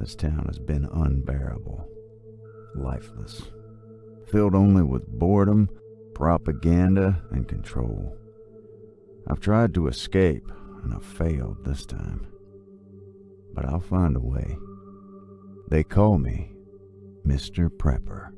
This town has been unbearable, lifeless, filled only with boredom, propaganda, and control. I've tried to escape, and I've failed this time. But I'll find a way. They call me Mr. Prepper.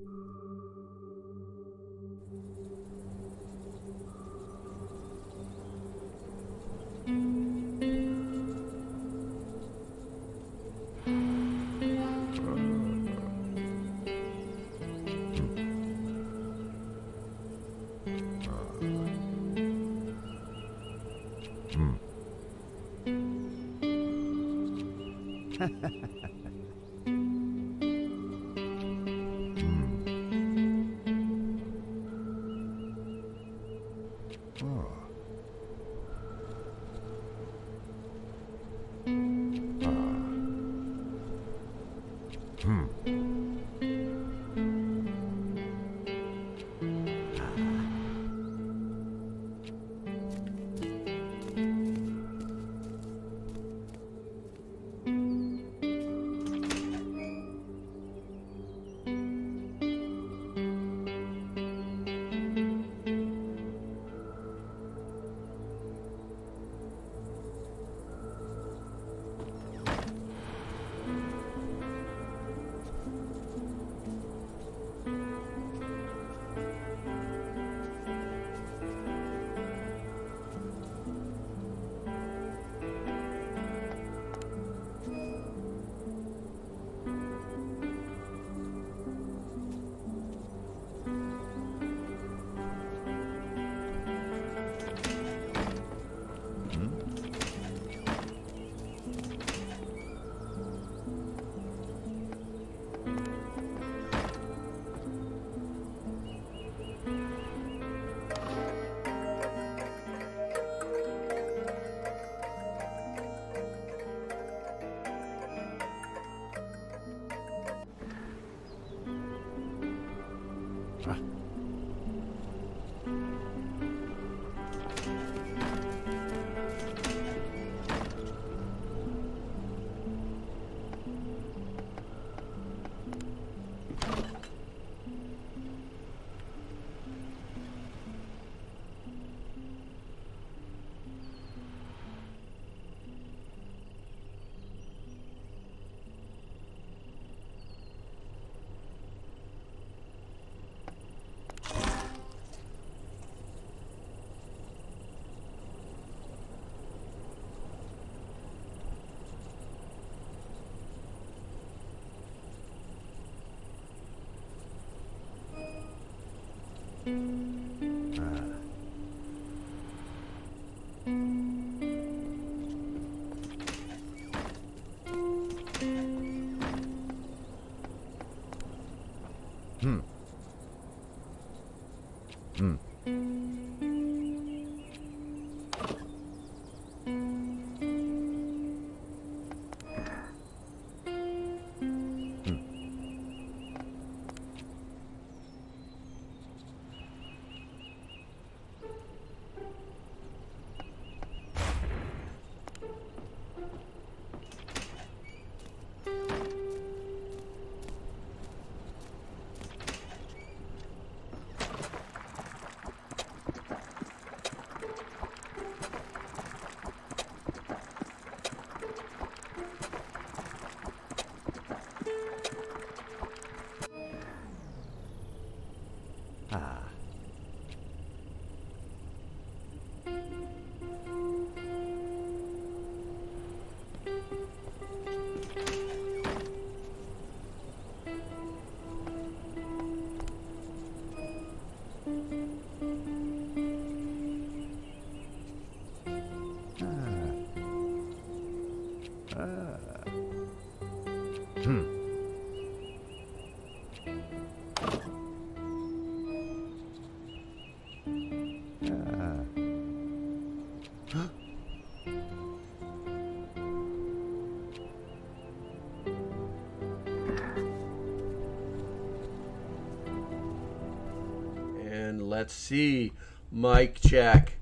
Let's see. Mic check.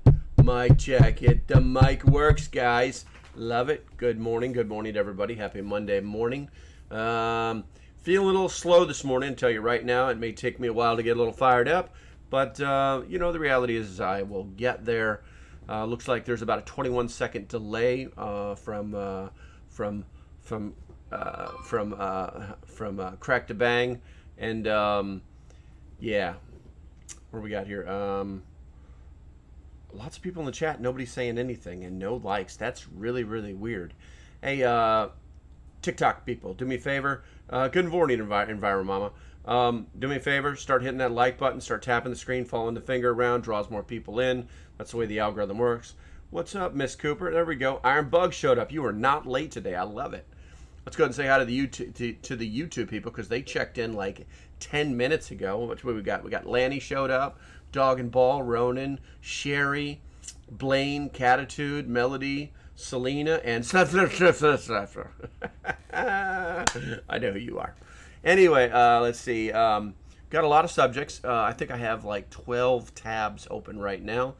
Mic check. The mic works, guys. Love it. Good morning. Good morning to everybody. Happy Monday morning. Feeling a little slow this morning, I'll tell you right now. It may take me a while to get a little fired up, but you know, the reality is I will get there. Looks like there's about a 21-second delay from crack to bang, and yeah, what do we got here? Lots of people in the chat, nobody's saying anything, and no likes. That's really, really weird. Hey, TikTok people, do me a favor. Good morning, Enviro Mama. Do me a favor, start hitting that like button, start tapping the screen, following the finger around, draws more people in. That's the way the algorithm works. What's up, Miss Cooper? There we go. Iron Bug showed up. You were not late today. I love it. Let's go ahead and say hi to the YouTube people, because they checked in like 10 minutes ago. What we got? We got Lanny showed up, Dog and Ball, Ronan, Sherry, Blaine, Catitude, Melody, Selena, and I know who you are. Anyway, let's see. Got a lot of subjects. I think I have like 12 tabs open right now.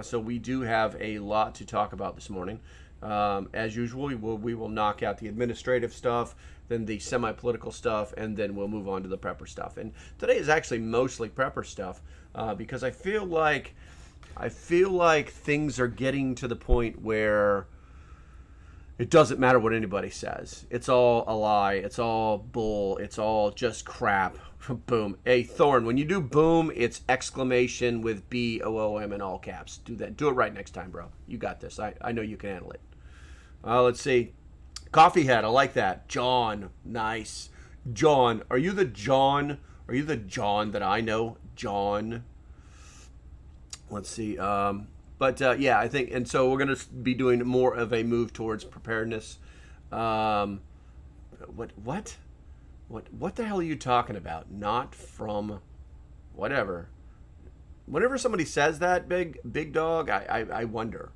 So we do have a lot to talk about this morning. As usual, we will knock out the administrative stuff, then the semi-political stuff, and then we'll move on to the prepper stuff. And today is actually mostly prepper stuff, because I feel like things are getting to the point where it doesn't matter what anybody says. It's all a lie. It's all bull. It's all just crap. Boom. Hey, Thorn, when you do boom, it's exclamation with BOOM in all caps. Do that. Do it right next time, bro. You got this. I know you can handle it. Let's see. Coffee Head. I like that. John. Nice. John. Are you the John? Are you the John that I know? John. Let's see. Yeah, I think, and so we're going to be doing more of a move towards preparedness. What the hell are you talking about? Not from whatever. Whenever somebody says that, big dog, I wonder.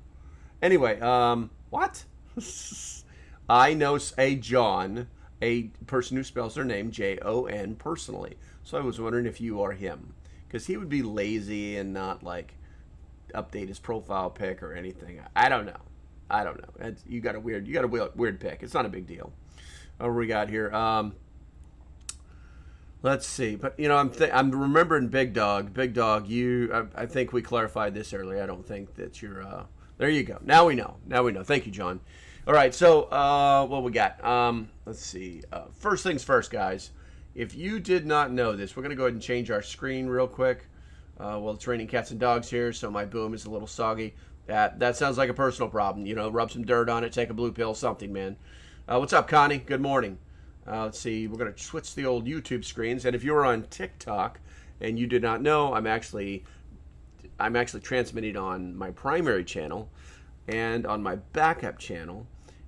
Anyway, what? I know a John, a person who spells their name Jon personally. So I was wondering if you are him, because he would be lazy and not like update his profile pic or anything. I don't know. You got a weird pic. It's not a big deal. What we got here? Let's see. But you know, I'm remembering Big Dog. Big Dog. I think we clarified this earlier. I don't think that you're. There you go. Now we know. Thank you, John. All right. So what we got? Let's see. First things first, guys. If you did not know this, we're gonna go ahead and change our screen real quick. Well, it's raining cats and dogs here, so my boom is a little soggy. That sounds like a personal problem. You know, rub some dirt on it, take a blue pill, something, man. What's up, Connie? Good morning. Let's see. We're going to switch the old YouTube screens. And if you're on TikTok and you did not know, I'm actually transmitting on my primary channel and on my backup channel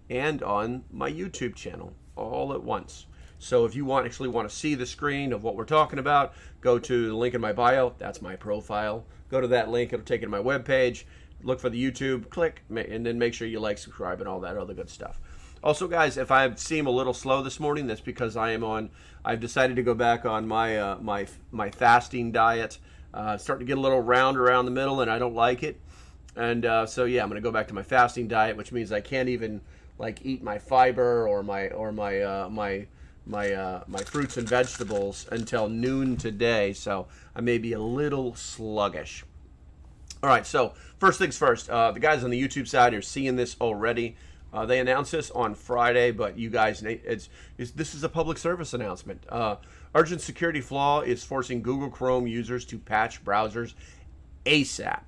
and on my YouTube channel all at once. So if you actually want to see the screen of what we're talking about, go to the link in my bio. That's my profile. Go to that link. It'll take you to my webpage. Look for the YouTube, click, and then make sure you like, subscribe, and all that other good stuff. Also, guys, if I seem a little slow this morning, that's because I've decided to go back on my my fasting diet. Starting to get a little round around the middle, and I don't like it. And so yeah, I'm going to go back to my fasting diet, which means I can't even like eat my fiber or my fruits and vegetables until noon today, so I may be a little sluggish. All right, so first things first, the guys on the YouTube side are seeing this already. They announced this on Friday, but you guys, this is a public service announcement. Urgent security flaw is forcing Google Chrome users to patch browsers ASAP.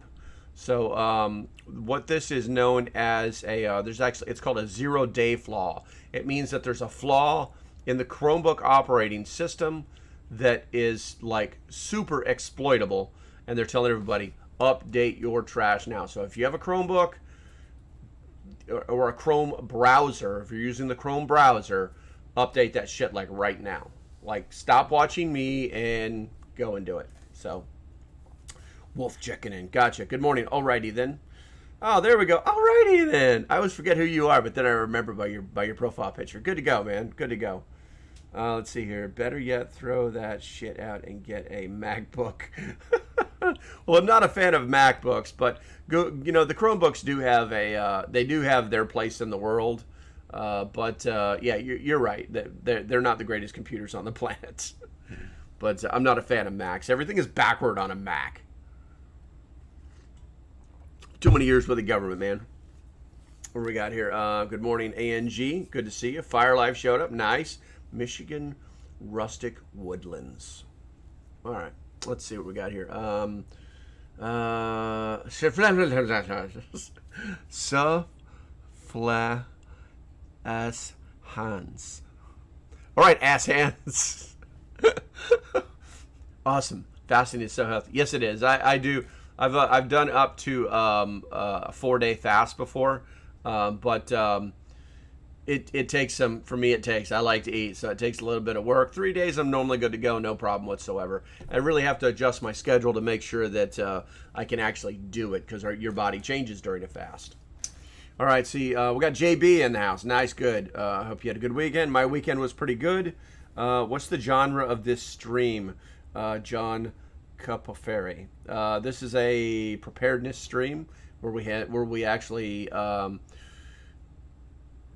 So what this is known as it's called a 0-day flaw. It means that there's a flaw in the Chromebook operating system that is like super exploitable, and they're telling everybody, update your trash now. So if you have a Chromebook or a Chrome browser, if you're using the Chrome browser, update that shit like right now. Like, stop watching me and go and do it. So Wolf checking in. Gotcha. Good morning. Alrighty then. Oh, there we go. Alrighty then. I always forget who you are, but then I remember by your profile picture. Good to go, man. Good to go. Let's see here. Better yet, throw that shit out and get a MacBook. Well, I'm not a fan of MacBooks, but the Chromebooks do have they do have their place in the world. Yeah, you're right. They're not the greatest computers on the planet. But I'm not a fan of Macs. Everything is backward on a Mac. Too many years with the government, man. What do we got here? Good morning, ANG. Good to see you. Fire Life showed up. Nice. Michigan Rustic Woodlands. All right. Let's see what we got here. Ass hands. All right, ass hands. Awesome. Fasting is so healthy. Yes, it is. I do. I've done up to a 4-day fast before, but it takes some. For me, it takes. I like to eat, so it takes a little bit of work. 3 days, I'm normally good to go, no problem whatsoever. I really have to adjust my schedule to make sure that I can actually do it because your body changes during a fast. All right, see, we got JB in the house. Nice, good. I hope you had a good weekend. My weekend was pretty good. What's the genre of this stream? John Capoferi. This is a preparedness stream where we actually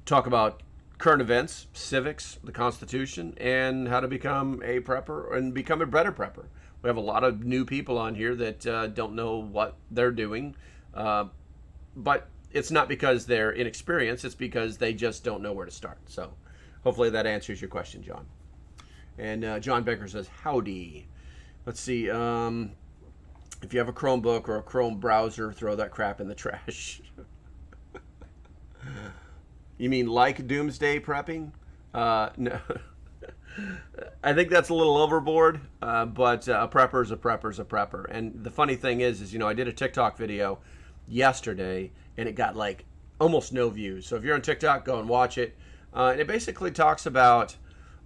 talk about current events, civics, the Constitution, and how to become a prepper and become a better prepper. We have a lot of new people on here that don't know what they're doing, but it's not because they're inexperienced. It's because they just don't know where to start. So hopefully that answers your question, John. And John Becker says, howdy. Let's see. If you have a Chromebook or a Chrome browser, throw that crap in the trash. You mean like doomsday prepping? No. I think that's a little overboard, but a prepper is a prepper is a prepper. And the funny thing is I did a TikTok video yesterday, and it got like almost no views. So if you're on TikTok, go and watch it. And it basically talks about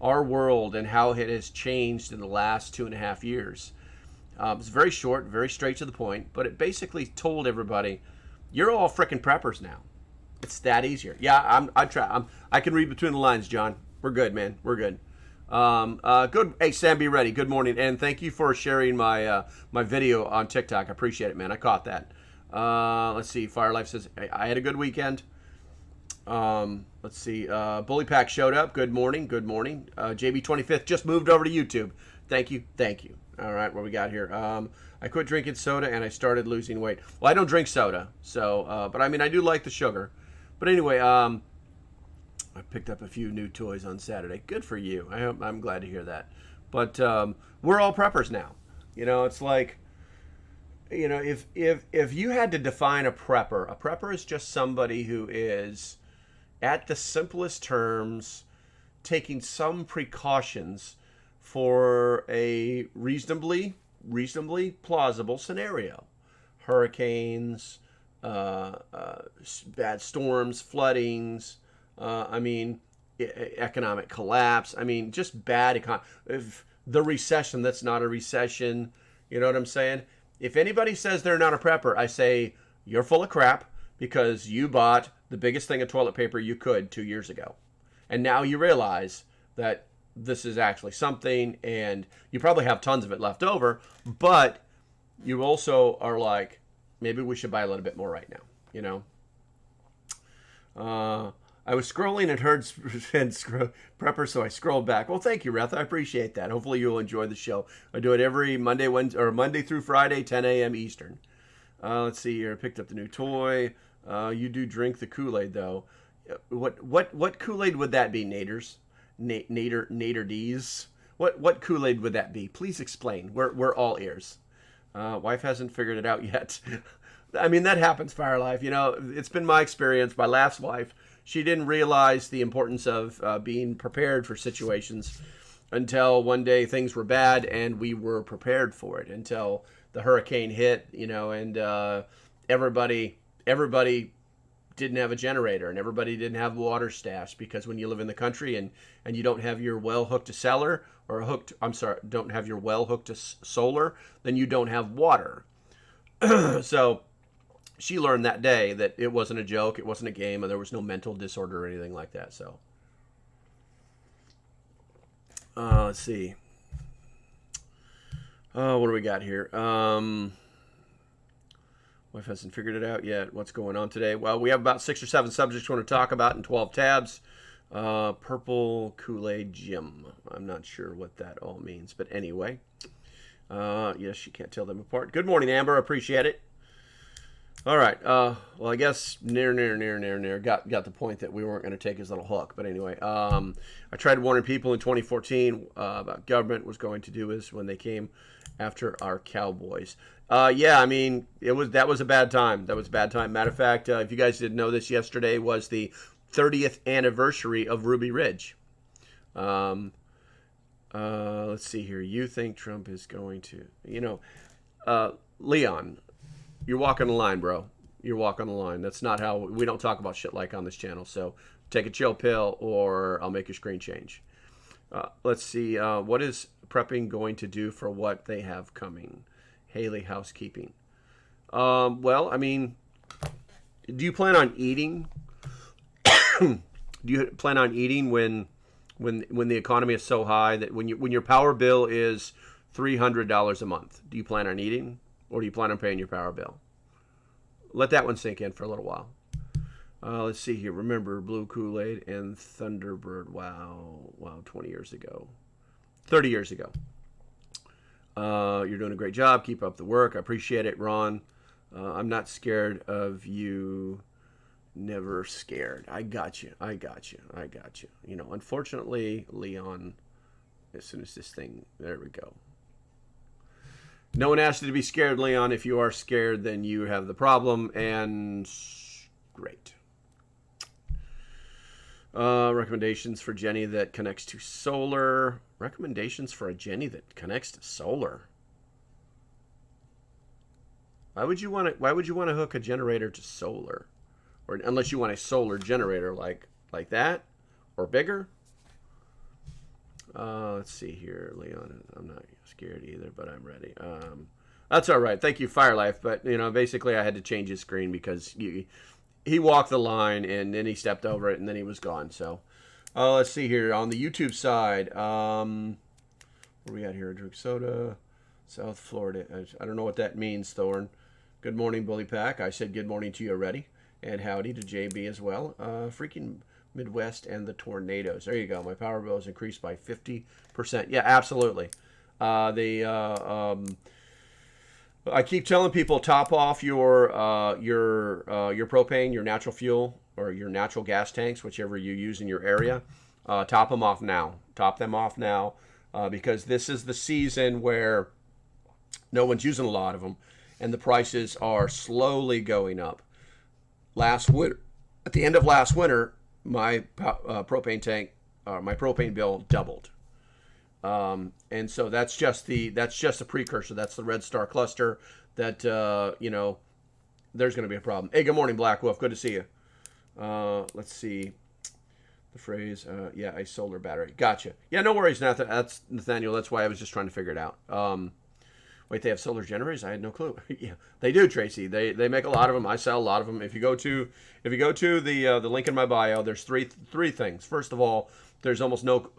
our world and how it has changed in the last 2.5 years. It's very short, very straight to the point, but it basically told everybody, you're all frickin' preppers now. It's that easier. Yeah, I can read between the lines, John. We're good, man. We're good. Good. Hey, Sam, be ready. Good morning, and thank you for sharing my my video on TikTok. I appreciate it, man. I caught that. Let's see. Fire Life says I had a good weekend. Let's see. Bully Pack showed up. Good morning. Good morning. JB25th just moved over to YouTube. Thank you. Thank you. All right, what we got here? I quit drinking soda and I started losing weight. Well, I don't drink soda, so but I mean I do like the sugar. But anyway, I picked up a few new toys on Saturday. Good for you. I'm glad to hear that. But we're all preppers now. It's like, if you had to define a prepper is just somebody who is, at the simplest terms, taking some precautions for a reasonably plausible scenario. Hurricanes, bad storms, floodings, economic collapse. Just bad if the recession that's not a recession. You know what I'm saying? If anybody says they're not a prepper, I say you're full of crap because you bought the biggest thing of toilet paper you could 2 years ago. And now you realize that this is actually something, and you probably have tons of it left over, but you also are like, maybe we should buy a little bit more right now, I was scrolling and heard prepper, so I scrolled back. Well, thank you, Reth. I appreciate that. Hopefully you'll enjoy the show. I do it every Monday, Wednesday, or Monday through Friday, 10 a.m. Eastern. Let's see here. I picked up the new toy. You do drink the Kool-Aid, though. What Kool-Aid would that be, Naders? Nader D's? What Kool-Aid would that be? Please explain. We're all ears. Wife hasn't figured it out yet. That happens, Fire Life. It's been my experience. My last wife, she didn't realize the importance of being prepared for situations until one day things were bad and we were prepared for it until the hurricane hit, and everybody didn't have a generator and everybody didn't have water stash, because when you live in the country and you don't have your well hooked to cellar or don't have your well hooked to solar, then you don't have water. So she learned that day that it wasn't a joke, it wasn't a game, and there was no mental disorder or anything like that. So let's see. What do we got here? Wife hasn't figured it out yet. What's going on today? Well, we have about 6 or 7 subjects we want to talk about in 12 tabs. Purple Kool-Aid Jim. I'm not sure what that all means, but anyway. Yes, you can't tell them apart. Good morning, Amber. Appreciate it. All right. Well, I guess near got the point that we weren't going to take his little hook. But anyway, I tried warning people in 2014 about government was going to do this when they came after our cowboys. Yeah, I mean, that was a bad time. That was a bad time. Matter of fact, if you guys didn't know this, yesterday was the 30th anniversary of Ruby Ridge. Let's see here. You think Trump is going to, Leon, you're walking the line, bro. You're walking the line. That's not how we don't talk about shit like on this channel. So take a chill pill or I'll make your screen change. Let's see. What is prepping going to do for what they have coming? Haley housekeeping. Well, I mean, do you plan on eating? Do you plan on eating when the economy is so high that when your power bill is $300 a month? Do you plan on eating? Or do you plan on paying your power bill? Let that one sink in for a little while. Let's see here. Remember Blue Kool-Aid and Thunderbird. Wow, 20 years ago. 30 years ago. You're doing a great job. Keep up the work. I appreciate it, Ron. I'm not scared of you. Never scared. I got you. Unfortunately, Leon, as soon as this thing, there we go. No one asked you to be scared, Leon. If you are scared, then you have the problem, and great. Recommendations for Jenny that connects to solar. Recommendations for a Jenny that connects to solar. Why would you want to hook a generator to solar? Or unless you want a solar generator like that or bigger. Let's see here, Leon. I'm not scared either, but I'm ready. That's all right. Thank you, Firelife. But basically, I had to change his screen because he walked the line and then he stepped over it and then he was gone. So let's see here on the YouTube side. What do we got here? Drink soda, South Florida. I don't know what that means, Thorn. Good morning, Bully Pack. I said good morning to you already, and howdy to JB as well. Freaking Midwest and the tornadoes. There you go. My power bill has increased by 50%. Yeah, absolutely. I keep telling people top off your propane, your natural fuel, or your natural gas tanks, whichever you use in your area. Top them off now. Because this is the season where no one's using a lot of them, and the prices are slowly going up. At the end of last winter, my propane tank, my propane bill doubled, and so that's just a precursor. That's the Red Star cluster. That there's going to be a problem. Hey, good morning, Black Wolf. Good to see you. Let's see the phrase. Yeah, a solar battery. Gotcha. Yeah, no worries, Nathan. That's Nathaniel. That's why I was just trying to figure it out. Wait, they have solar generators? I had no clue. Yeah, they do, Tracy. They make a lot of them. I sell a lot of them. If you go to the link in my bio, there's three things. First of all, there's almost no.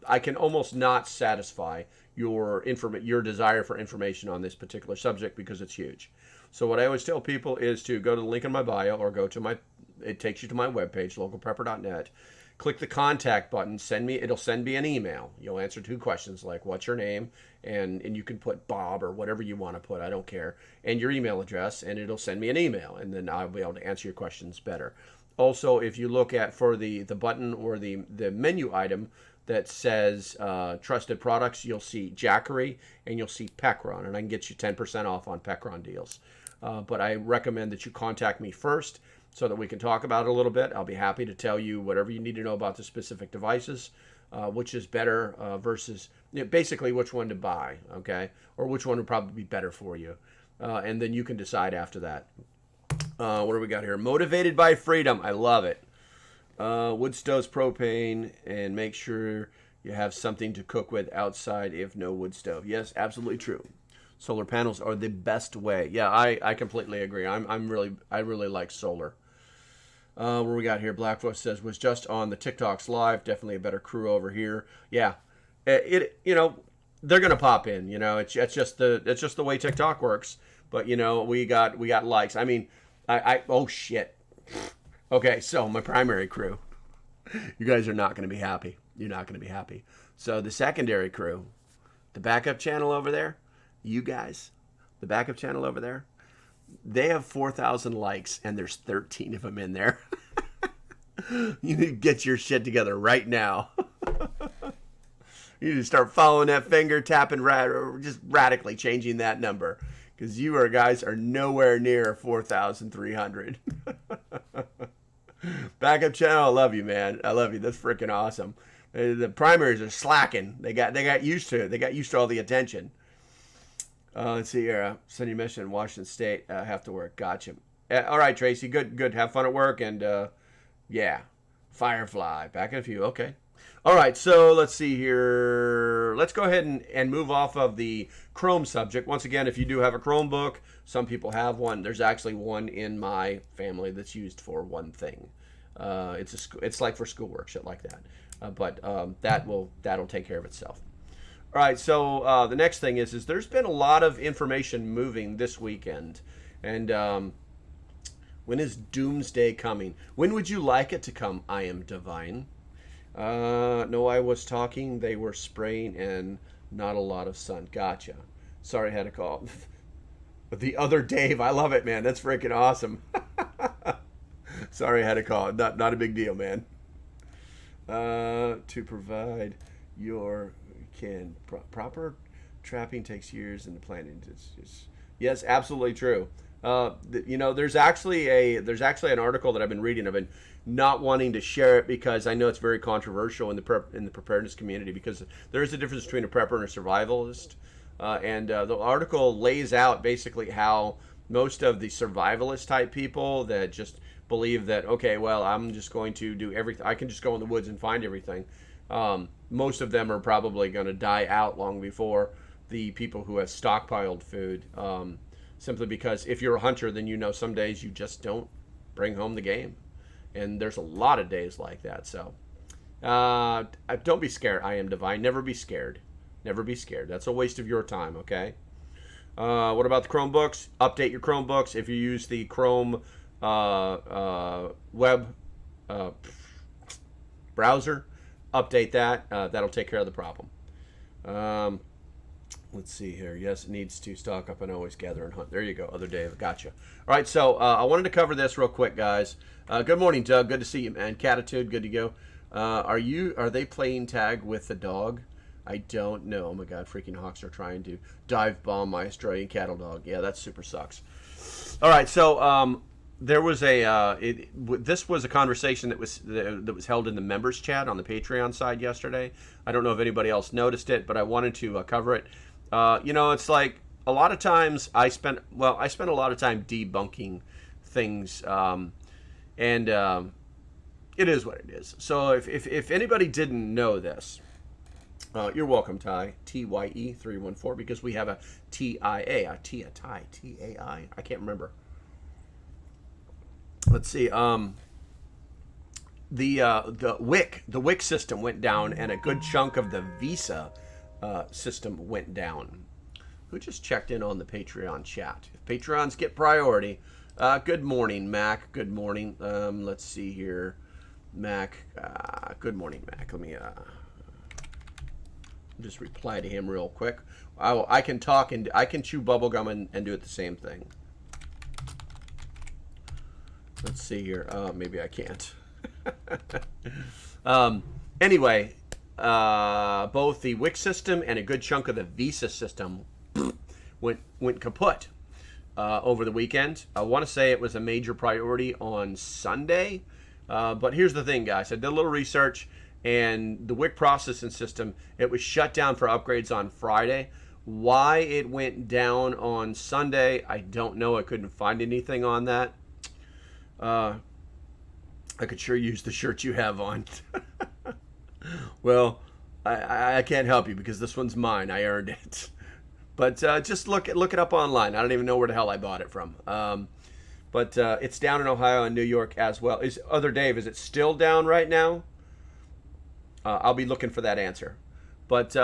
I can almost not satisfy your desire for information on this particular subject because it's huge. So what I always tell people is to go to the link in my bio or go to it takes you to my webpage, localprepper.net. Click the contact button, it'll send me an email. You'll answer 2 questions like what's your name, and you can put Bob or whatever you want to put, I don't care, and your email address, and it'll send me an email, and then I'll be able to answer your questions better. Also, if you look at for the button or the menu item that says trusted products, you'll see Jackery and you'll see Pecron, and I can get you 10% off on Pecron deals. But I recommend that you contact me first so that we can talk about it a little bit. I'll be happy to tell you whatever you need to know about the specific devices, which is better versus basically which one to buy, okay, or which one would probably be better for you, and then you can decide after that. What do we got here? Motivated by freedom. I love it. Wood stoves, propane, and make sure you have something to cook with outside if no wood stove. Yes, absolutely true. Solar panels are the best way. Yeah, I completely agree. I really like solar. What we got here? Blackfoot says was just on the TikToks live. Definitely a better crew over here. Yeah, they're gonna pop in. It's just the way TikTok works. but we got likes. I mean, I oh shit. Okay, so my primary crew, you guys are not going to be happy. You're not going to be happy. So the secondary crew, the backup channel over there, you guys, the backup channel over there, they have 4,000 likes and there's 13 of them in there. You need to get your shit together right now. You need to start following that finger, tapping or just radically changing that number, because you guys are nowhere near 4,300. Backup channel, I love you, man. I love you. That's freaking awesome. The primaries are slacking. They got used to it. They got used to all the attention. Let's see here. Send your mission, Washington State. Have to work. Gotcha. All right, Tracy. Good. Have fun at work. And yeah, Firefly. Back in a few. Okay. All right. So let's see here. Let's go ahead and move off of the Chrome subject. Once again, if you do have a Chromebook, some people have one. There's actually one in my family that's used for one thing. It's like for schoolwork, shit like that. But that'll take care of itself. All right, so the next thing is there's been a lot of information moving this weekend, and when is doomsday coming? When would you like it to come? I am divine. No, I was talking. They were spraying and not a lot of sun. Gotcha. Sorry, I had to call. But the other Dave, I love it, man. That's freaking awesome. Sorry, I had to call. Not a big deal, man. To provide your proper trapping takes years in the planning. Yes, absolutely true. There's actually an article that I've been reading. I've been not wanting to share it because I know it's very controversial in the preparedness community, because there is a difference between a prepper and a survivalist. And the article lays out basically how most of the survivalist type people that just believe that, okay, well, I'm just going to do everything. I can just go in the woods and find everything. Most of them are probably going to die out long before the people who have stockpiled food. Simply because if you're a hunter, then some days you just don't bring home the game. And there's a lot of days like that. So don't be scared. I am divine. Never be scared. Never be scared. That's a waste of your time, okay? What about the Chromebooks? Update your Chromebooks. If you use the Chrome web browser, update that. That'll take care of the problem. Let's see here. Yes, it needs to stock up and always gather and hunt. There you go. Other day. Gotcha. All right, so I wanted to cover this real quick, guys. Good morning, Doug. Good to see you, man. Catitude, good to go. Are they playing tag with the dog? I don't know. Oh my God, freaking hawks are trying to dive bomb my Australian cattle dog. Yeah, that super sucks. All right, so there was this was a conversation that was held in the members chat on the Patreon side yesterday. I don't know if anybody else noticed it, but I wanted to cover it. It's like a lot of times I spent a lot of time debunking things, and it is what it is. So if anybody didn't know this, you're welcome, Ty, TYE 314, because we have a TIA, a TAI, TAI. I can't remember. Let's see. The WIC system went down, and a good chunk of the Visa system went down. Who just checked in on the Patreon chat? If Patreons get priority. Good morning, Mac. Good morning. Let's see here, Mac. Good morning, Mac. Let me just reply to him real quick. I can talk and I can chew bubblegum and do it the same thing. Let's see here. Maybe I can't. Anyway, both the WIC system and a good chunk of the Visa system went kaput over the weekend. I want to say it was a major priority on Sunday. But here's the thing, guys. I did a little research, and the WIC processing system, it was shut down for upgrades on Friday. Why it went down on Sunday, I don't know. I couldn't find anything on that. I could sure use the shirt you have on. Well, I can't help you because this one's mine. I earned it. But just look it up online. I don't even know where the hell I bought it from. But it's down in Ohio and New York as well. Dave, is it still down right now? I'll be looking for that answer. But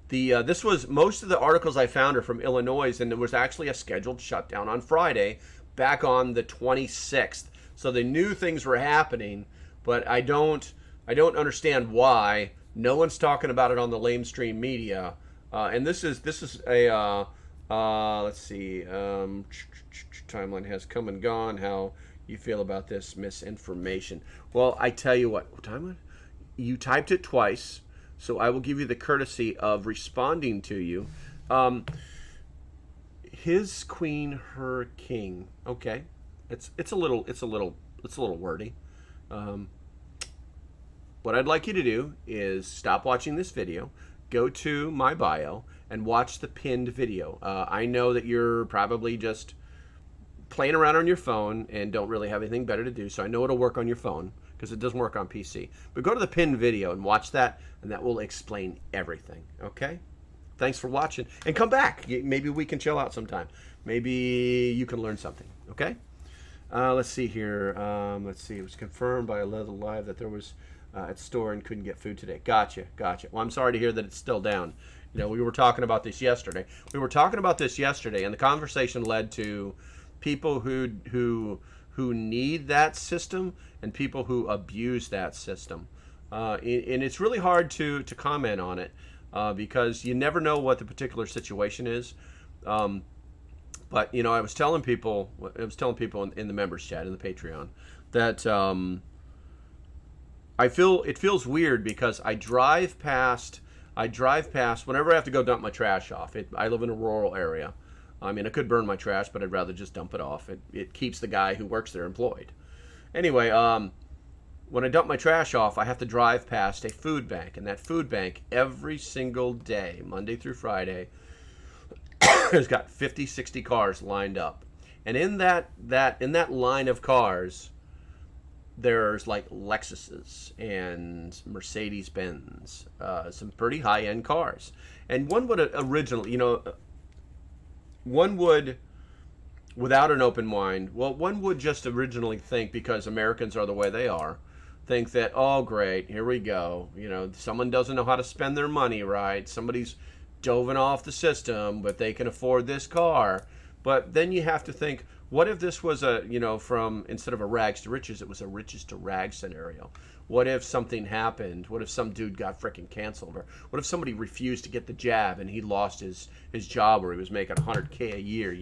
This was, most of the articles I found are from Illinois, and there was actually a scheduled shutdown on Friday, back on the 26th. So they knew things were happening, but I don't understand why. No one's talking about it on the lamestream media. And this is a let's see, timeline has come and gone. How you feel about this misinformation? Well, I tell you what timeline. You typed it twice, so I will give you the courtesy of responding to you. His queen, her king. Okay, it's a little wordy. What I'd like you to do is stop watching this video, go to my bio, and watch the pinned video. I know that you're probably just playing around on your phone and don't really have anything better to do, so I know it'll work on your phone because it doesn't work on PC. But go to the pinned video and watch that, and that will explain everything, okay? Thanks for watching, and come back. Maybe we can chill out sometime. Maybe you can learn something, okay? Let's see here. Let's see. It was confirmed by a little live that there was at store and couldn't get food today. Gotcha. Well, I'm sorry to hear that it's still down. You know, we were talking about this yesterday. And the conversation led to people who need that system and people who abuse that system. And it's really hard to comment on it because you never know what the particular situation is. But you know, I was telling people in the members chat in the Patreon that I feel it feels weird because I drive past whenever I have to go dump my trash off. I live in a rural area. I mean, I could burn my trash, but I'd rather just dump it off. It keeps the guy who works there employed. Anyway, when I dump my trash off, I have to drive past a food bank, and that food bank every single day, Monday through Friday, has got 50, 60 cars lined up. And in that line of cars, there's like Lexuses and Mercedes-Benz, some pretty high-end cars. And one would originally, without an open mind, one would just originally think, because Americans are the way they are, think that, oh, great, here we go. Someone doesn't know how to spend their money right. Somebody's dove off the system, but they can afford this car. But then you have to think, what if this was instead of a rags to riches, it was a riches to rags scenario? What if something happened? What if some dude got freaking canceled? Or what if somebody refused to get the jab and he lost his job where he was making $100K a year,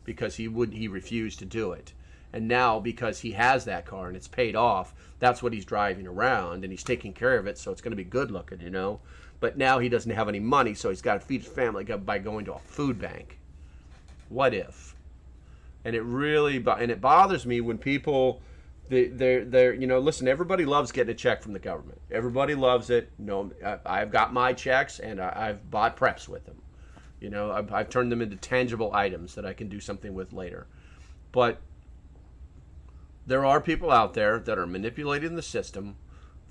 because he refused to do it. And now, because he has that car and it's paid off, that's what he's driving around and he's taking care of it, so it's going to be good looking, But now he doesn't have any money, so he's got to feed his family by going to a food bank. What if? And it bothers me when people, listen, everybody loves getting a check from the government. Everybody loves it. I've got my checks and I've bought preps with them. I've turned them into tangible items that I can do something with later. But there are people out there that are manipulating the system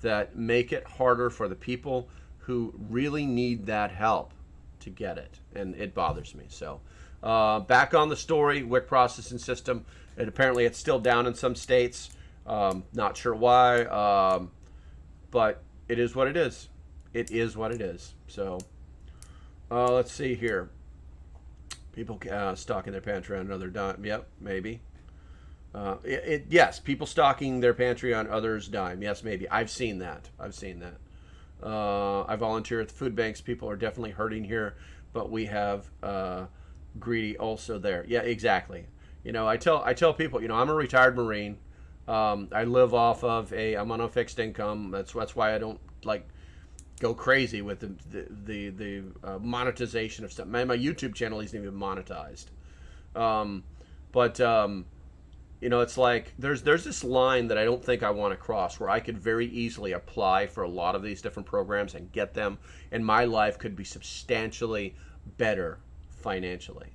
that make it harder for the people who really need that help to get it. And it bothers me. So back on the story, WIC processing system, and apparently it's still down in some states. Not sure why, but it is what it is. It is what it is. So let's see here. People stocking their pantry on another dime. Yep, maybe. Yes, people stocking their pantry on others' dime. Yes, maybe. I've seen that. I volunteer at the food banks. People are definitely hurting here, but we have greedy also there. Yeah, exactly. I tell people, I'm a retired Marine. I live off of I'm on a fixed income. That's why I don't go crazy with the monetization of stuff. My YouTube channel isn't even monetized. It's like there's this line that I don't think I want to cross, where I could very easily apply for a lot of these different programs and get them, and my life could be substantially better financially.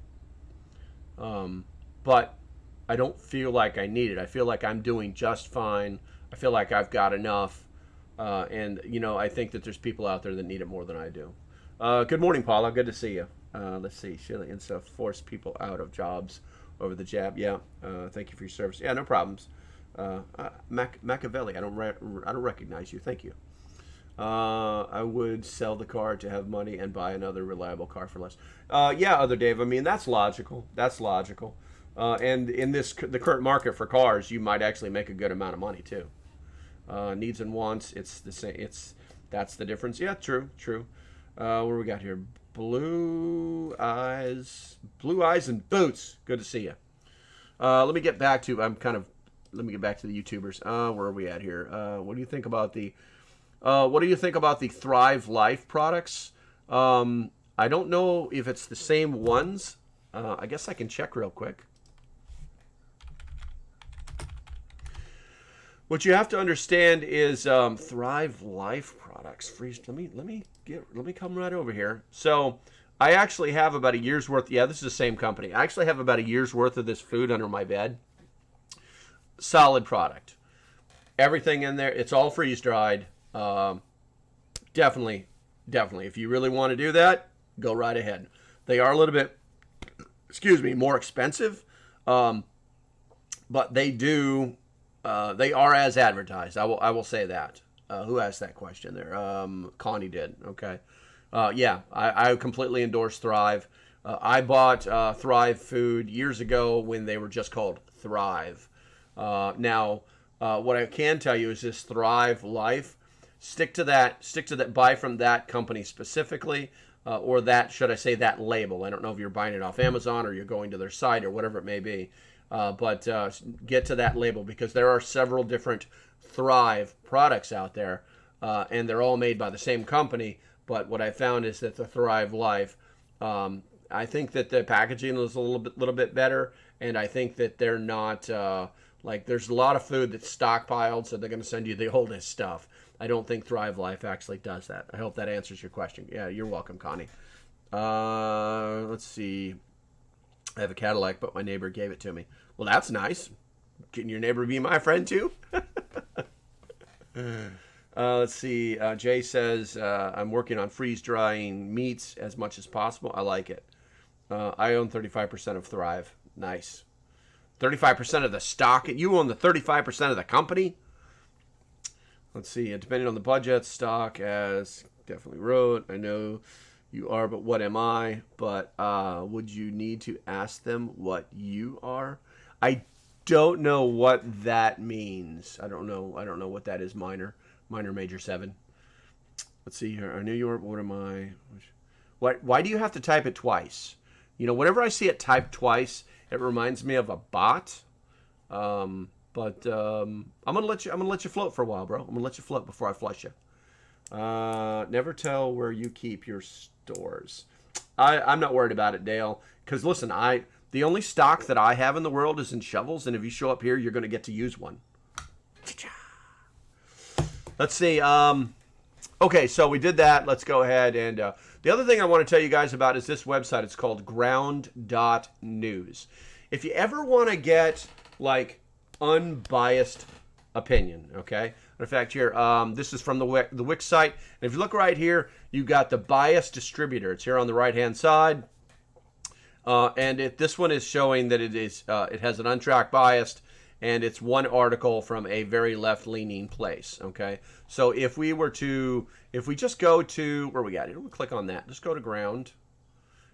But I don't feel like I need it. I feel like I'm doing just fine. I feel like I've got enough. And I think that there's people out there that need it more than I do. Good morning, Paula. Good to see you. Let's see. Shirley and stuff force people out of jobs over the jab. Yeah. Thank you for your service. Yeah, no problems. Machiavelli. I don't recognize you. Thank you. I would sell the car to have money and buy another reliable car for less. Yeah, other Dave. I mean, that's logical. That's logical. And in the current market for cars, you might actually make a good amount of money too. Needs and wants, it's the same. That's the difference. Yeah, true. What do we got here? Blue eyes and boots. Good to see you. Let me get back to. Let me get back to the YouTubers. Where are we at here? What do you think about the? What do you think about the Thrive Life products? I don't know if it's the same ones. I guess I can check real quick. What you have to understand is Thrive Life products. Freeze. Let me come right over here. So I actually have about a year's worth. Yeah, this is the same company. I actually have about a year's worth of this food under my bed. Solid product. Everything in there. It's all freeze dried. Definitely. If you really want to do that, go right ahead. They are a little bit, more expensive, but they do. They are as advertised. I will say that. Who asked that question there? Connie did. Okay. Yeah, I completely endorse Thrive. I bought Thrive food years ago when they were just called Thrive. Now, what I can tell you is this Thrive Life. Stick to that. Buy from that company specifically, or that, should I say, that label. I don't know if you're buying it off Amazon or you're going to their site or whatever it may be. But get to that label, because there are several different Thrive products out there, and they're all made by the same company. But what I found is that the Thrive Life, I think that the packaging is a little bit better, and I think that they're not like, there's a lot of food that's stockpiled, so they're going to send you the oldest stuff. I don't think Thrive Life actually does that. I hope that answers your question. Yeah, you're welcome, Connie. Let's see. I have a Cadillac, but my neighbor gave it to me. Well, that's nice. Can your neighbor be my friend too? Let's see. Jay says, I'm working on freeze drying meats as much as possible. I like it. I own 35% of Thrive. Nice. 35% of the stock. You own the 35% of the company? Let's see. Depending on the budget, stock, as definitely wrote. I know you are, but what am I? But would you need to ask them what you are? I don't know what that means. I don't know what that is. Minor, major 7. Let's see here. I knew you were. What am I? Why do you have to type it twice? Whenever I see it typed twice, it reminds me of a bot. But I'm gonna let you float for a while, bro. I'm gonna let you float before I flush you. Never tell where you keep your stores. I'm not worried about it, Dale. Because listen, the only stock that I have in the world is in shovels, and if you show up here, you're gonna get to use one. Let's see. Okay, so we did that. Let's go ahead and the other thing I want to tell you guys about is this website. It's called ground.news. If you ever want to get like unbiased opinion, okay? In fact, here, this is from the Wix site. And if you look right here, you got the bias distributor. It's here on the right-hand side. And this one is showing that it has an untracked bias, and it's one article from a very left-leaning place, okay? So if we just go to, where we got it? We'll click on that. Just go to ground.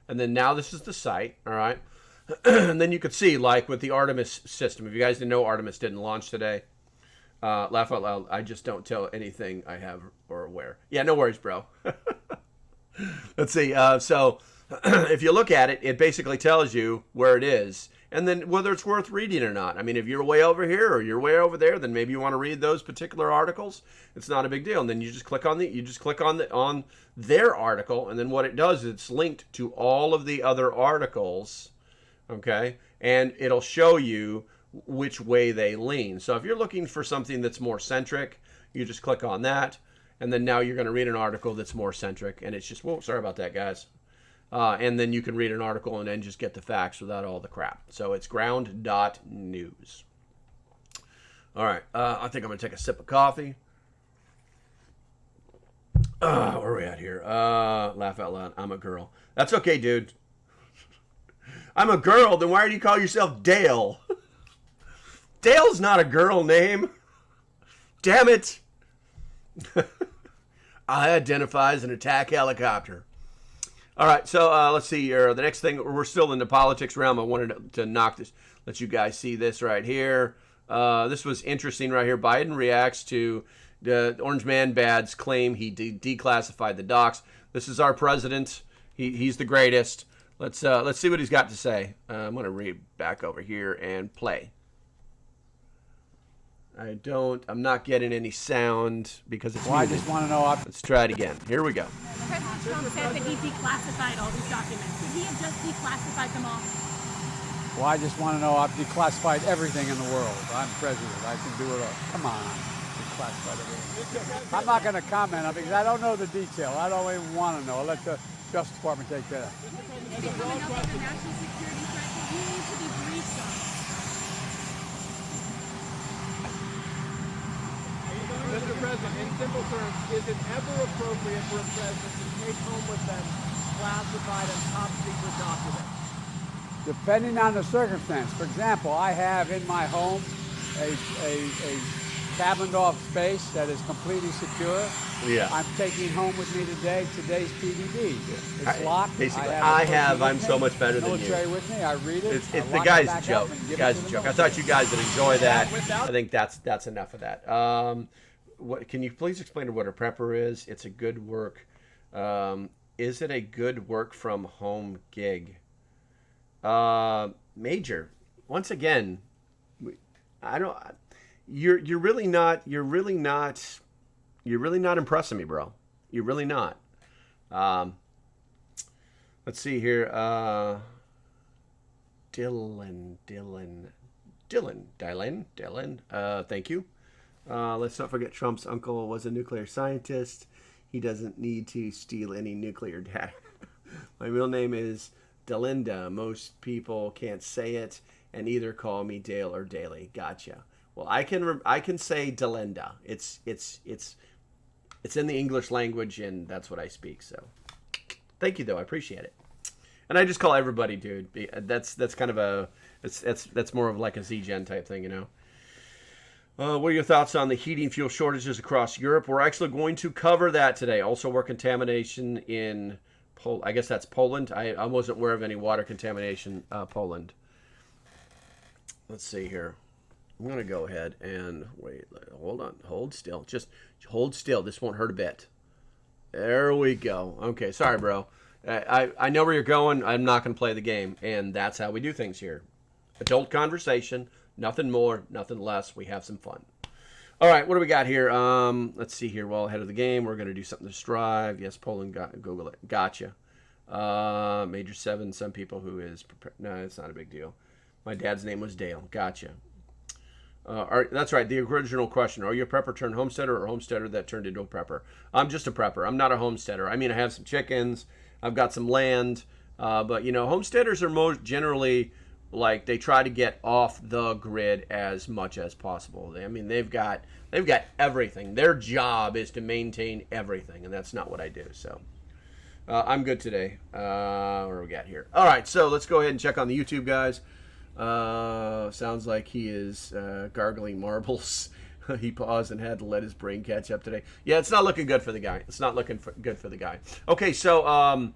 And then now this is the site, all right? And then you could see, like with the Artemis system, if you guys didn't know, Artemis didn't launch today. Laugh out loud. I just don't tell anything I have or aware. Yeah, no worries, bro. Let's see. So if you look at it, it basically tells you where it is, and then whether it's worth reading or not. I mean, if you're way over here or you're way over there, then maybe you want to read those particular articles. It's not a big deal. And then you just click on on their article, and then what it does is it's linked to all of the other articles. Okay, and it'll show you which way they lean. So if you're looking for something that's more centric, you just click on that, and then now you're going to read an article that's more centric, and it's just, whoa, sorry about that, guys. And then you can read an article and then just get the facts without all the crap. So it's ground.news. All right, I think I'm going to take a sip of coffee. Where are we at here? Laugh out loud. I'm a girl. That's okay, dude. I'm a girl, then why do you call yourself Dale? Dale's not a girl name. Damn it. I identify as an attack helicopter. All right, so let's see here. The next thing, we're still in the politics realm. I wanted to knock this, let you guys see this right here. This was interesting right here. Biden reacts to the Orange Man Bad's claim he declassified the docs. This is our president. He's the greatest. Let's see what he's got to say. I'm going to read back over here and play. I'm not getting any sound because it's Well, I just want to know. Let's try it again. Here we go. President Trump said that he declassified all these documents. Could he have just declassified them all? Well, I just want to know. I've declassified everything in the world. I'm president. I can do it all. Come on. Declassified everything. I'm not going to comment on it because I don't know the detail. I don't even want to know. I'll let the Justice Department take care of that. Is it coming up with a national security threat that he needs to be briefed on? Mr. President, in simple terms, is it ever appropriate for a president to take home with them classified and top secret documents? Depending on the circumstance. For example, I have in my home a cabined off space that is completely secure. Yeah. I'm taking home with me today today's PDD. It's locked. Basically, I'm I'm so much better than you. Military with me. I read it. It's I the lock it guy's back joke. up and give The it guy's to the joke. I military. thought you guys would enjoy that. I think that's enough of that. What can you please explain what a prepper is? It's a good work. Is it a good work from home gig? Major. Once again, I don't. You're really not impressing me, bro. You're really not. Let's see here. Dylan. Thank you. Let's not forget Trump's uncle was a nuclear scientist. He doesn't need to steal any nuclear data. My real name is Delinda. Most people can't say it and either call me Dale or Daly. Gotcha. Well, I can say Delinda. It's in the English language and that's what I speak. So, thank you though. I appreciate it. And I just call everybody dude. That's kind of that's more of like a Z-Gen type thing, you know. What are your thoughts on the heating fuel shortages across Europe? We're actually going to cover that today. Also, water contamination in I guess that's Poland. I wasn't aware of any water contamination Poland. Let's see here. I'm going to go ahead and wait. Hold on. Hold still. Just hold still. This won't hurt a bit. There we go. Okay. Sorry, bro. I know where you're going. I'm not going to play the game. And that's how we do things here. Adult conversation. Nothing more, nothing less. We have some fun. All right. What do we got here? Let's see here. Well, ahead of the game, we're going to do something to strive. Yes, Poland. Google it. Gotcha. Major 7. Some people who is prepared. No, it's not a big deal. My dad's name was Dale. Gotcha. That's right. The original question: are you a prepper turned homesteader or homesteader that turned into a prepper? I'm just a prepper. I'm not a homesteader. I mean, I have some chickens. I've got some land. But you know, homesteaders are most generally like they try to get off the grid as much as possible. I mean, they've got everything. Their job is to maintain everything, and that's not what I do. So I'm good today. What do we got here? All right, so let's go ahead and check on the YouTube guys. Sounds like he is gargling marbles. He paused and had to let his brain catch up today. Yeah, it's not looking good for the guy. It's not looking good for the guy. Okay, so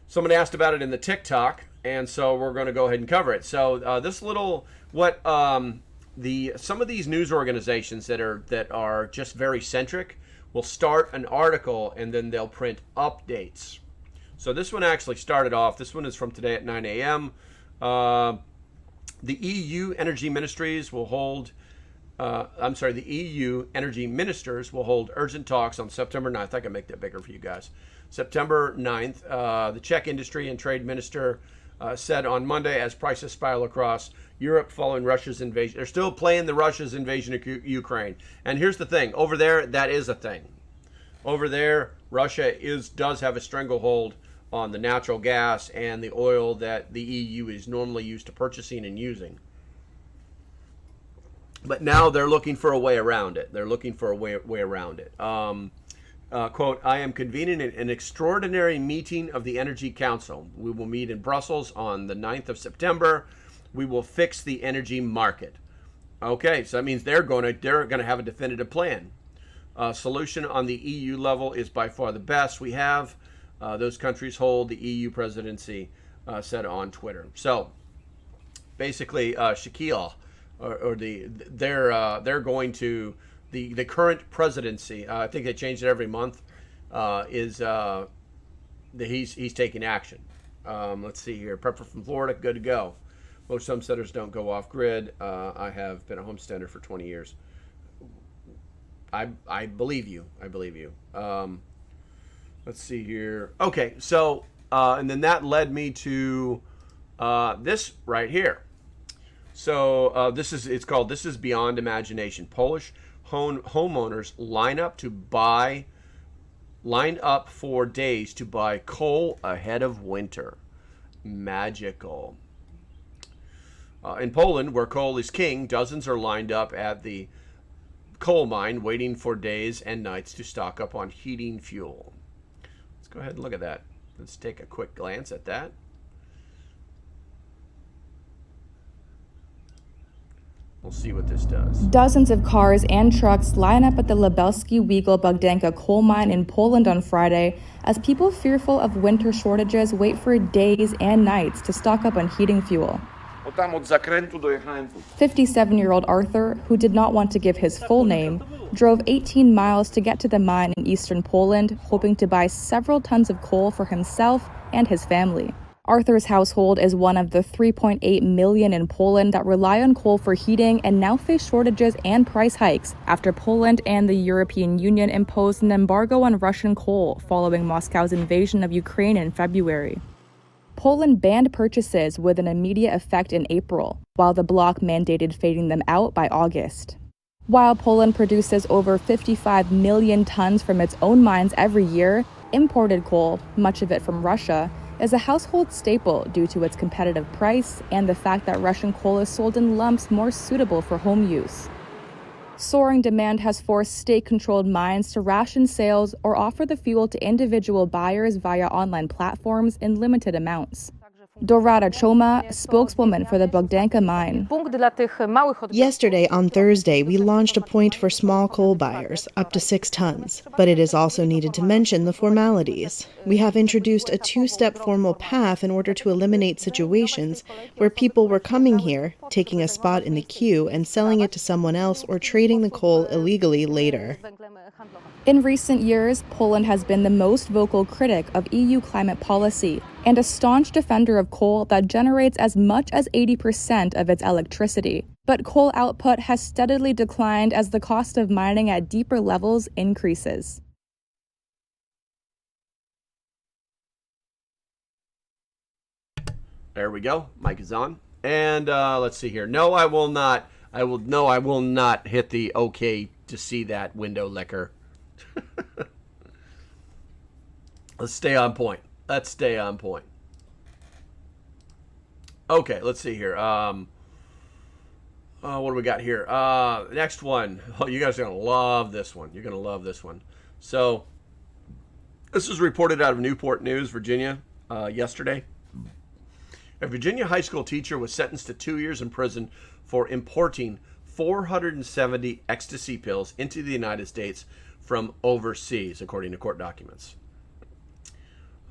someone asked about it in the TikTok, and so we're going to go ahead and cover it. So this little some of these news organizations that are just very centric will start an article and then they'll print updates. So this one actually started off. This one is from today at 9 a.m. The EU energy ministries will hold. The EU energy ministers will hold urgent talks on September 9th. I can make that bigger for you guys. September 9th, the Czech industry and trade minister said on Monday as prices spiral across Europe following Russia's invasion. They're still playing the Russia's invasion of Ukraine. And here's the thing. Over there, that is a thing. Over there, Russia does have a stranglehold on the natural gas and the oil that the EU is normally used to purchasing and using. But now they're looking for a way around it. Quote, I am convening an extraordinary meeting of the Energy Council. We will meet in Brussels on the 9th of September. We will fix the energy market. Okay, so that means they're going to have a definitive plan. Solution on the EU level is by far the best we have. Those countries hold the EU presidency, said on Twitter. So basically, Shaquille, they're going to the current presidency. I think they change it every month. He's taking action. Let's see here. Prepper from Florida, good to go. Most homesteaders don't go off grid. I have been a homesteader for 20 years. I believe you. I believe you. Let's see here. Okay, so and then that led me to this right here. So it's called This Is Beyond Imagination. Polish homeowners line up for days to buy coal ahead of winter. Magical. In Poland, where coal is king, dozens are lined up at the coal mine waiting for days and nights to stock up on heating fuel. Let's go ahead and look at that. Let's take a quick glance at that. We'll see what this does. Dozens of cars and trucks line up at the Lubelski-Wigel-Bogdanka coal mine in Poland on Friday as people fearful of winter shortages wait for days and nights to stock up on heating fuel. 57-year-old Arthur, who did not want to give his full name, drove 18 miles to get to the mine in eastern Poland, hoping to buy several tons of coal for himself and his family. Arthur's household is one of the 3.8 million in Poland that rely on coal for heating and now face shortages and price hikes after Poland and the European Union imposed an embargo on Russian coal following Moscow's invasion of Ukraine in February. Poland banned purchases with an immediate effect in April, while the bloc mandated fading them out by August. While Poland produces over 55 million tons from its own mines every year, imported coal, much of it from Russia, is a household staple due to its competitive price and the fact that Russian coal is sold in lumps more suitable for home use. Soaring demand has forced state-controlled mines to ration sales or offer the fuel to individual buyers via online platforms in limited amounts. Dorada Choma, spokeswoman for the Bogdanka mine. Yesterday, on Thursday, we launched a point for small coal buyers, up to 6 tons. But it is also needed to mention the formalities. We have introduced a 2-step formal path in order to eliminate situations where people were coming here, taking a spot in the queue, and selling it to someone else or trading the coal illegally later. In recent years, Poland has been the most vocal critic of EU climate policy and a staunch defender of coal that generates as much as 80% of its electricity. But coal output has steadily declined as the cost of mining at deeper levels increases. There we go. Mic is on. And let's see here. No, I will not. I will not hit the okay to see that window licker. Let's stay on point. Okay, let's see here. What do we got here? Next one. Oh, you guys are going to love this one. You're going to love this one. So, this was reported out of Newport News, Virginia, yesterday. A Virginia high school teacher was sentenced to 2 years in prison for importing 470 ecstasy pills into the United States from overseas, according to court documents.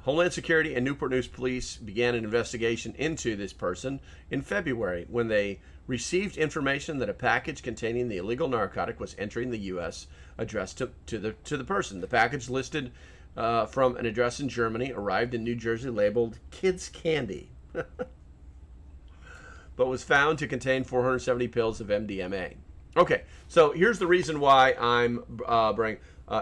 Homeland Security and Newport News Police began an investigation into this person in February when they received information that a package containing the illegal narcotic was entering the U.S. addressed to the person. The package listed from an address in Germany arrived in New Jersey labeled Kids Candy, but was found to contain 470 pills of MDMA. Okay, so here's the reason why I'm bringing.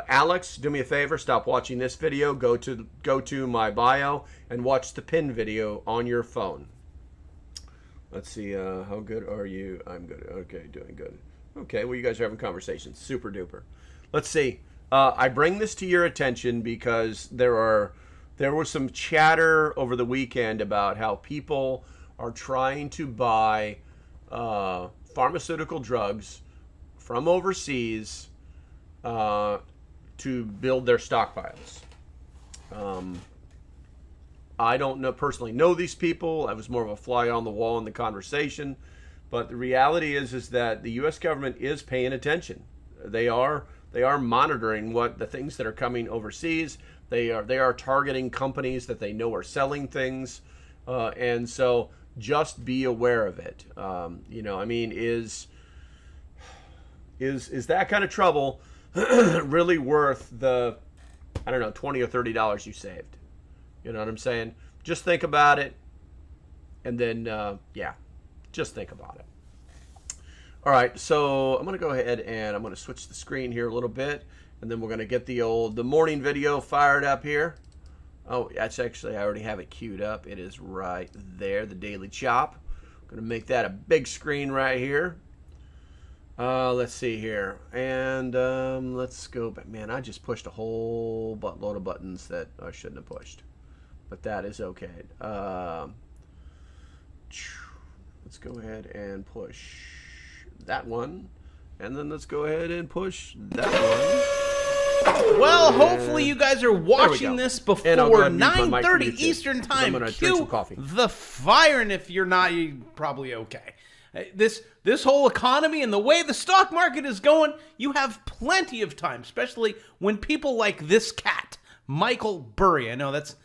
Alex, do me a favor, stop watching this video, go to my bio and watch the pin video on your phone. Let's see, how good are you? I'm good. Okay, doing good. Okay, well, you guys are having conversations. Super duper. Let's see. I bring this to your attention because there was some chatter over the weekend about how people are trying to buy pharmaceutical drugs from overseas to build their stockpiles. I don't personally know these people. I was more of a fly on the wall in the conversation, but the reality is that the U.S. government is paying attention. They are they are monitoring what the things that are coming overseas. They are targeting companies that they know are selling things, and so just be aware of it. You know, I mean, is that kind of trouble really worth the, I don't know, $20 or $30 you saved? You know what I'm saying? Just think about it, and then yeah, just think about it. All right, so I'm gonna go ahead and I'm gonna switch the screen here a little bit, and then we're gonna get the morning video fired up here. Oh, that's actually, I already have it queued up. It is right there, the Daily Chop. I'm gonna make that a big screen right here. Let's see here, and let's go back. Man, I just pushed a whole load of buttons that I shouldn't have pushed, but that is okay. Let's go ahead and push that one, and then let's go ahead and push that one. Well, hopefully you guys are watching this before 9:30 Eastern time. Cue the fire, and if you're not, you're probably okay. This whole economy and the way the stock market is going, you have plenty of time, especially when people like this cat, Michael Burry. I know that's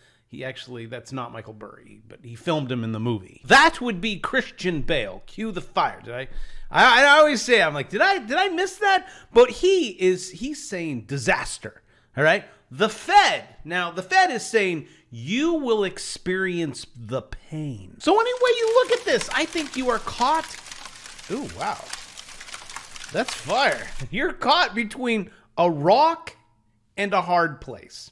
not Michael Burry, but he filmed him in the movie. That would be Christian Bale. Cue the fire. Did I always say, I'm like, did I miss that? But he's saying disaster. All right. The Fed is saying you will experience the pain. So any way you look at this, I think you are caught. Ooh, wow. That's fire. You're caught between a rock and a hard place.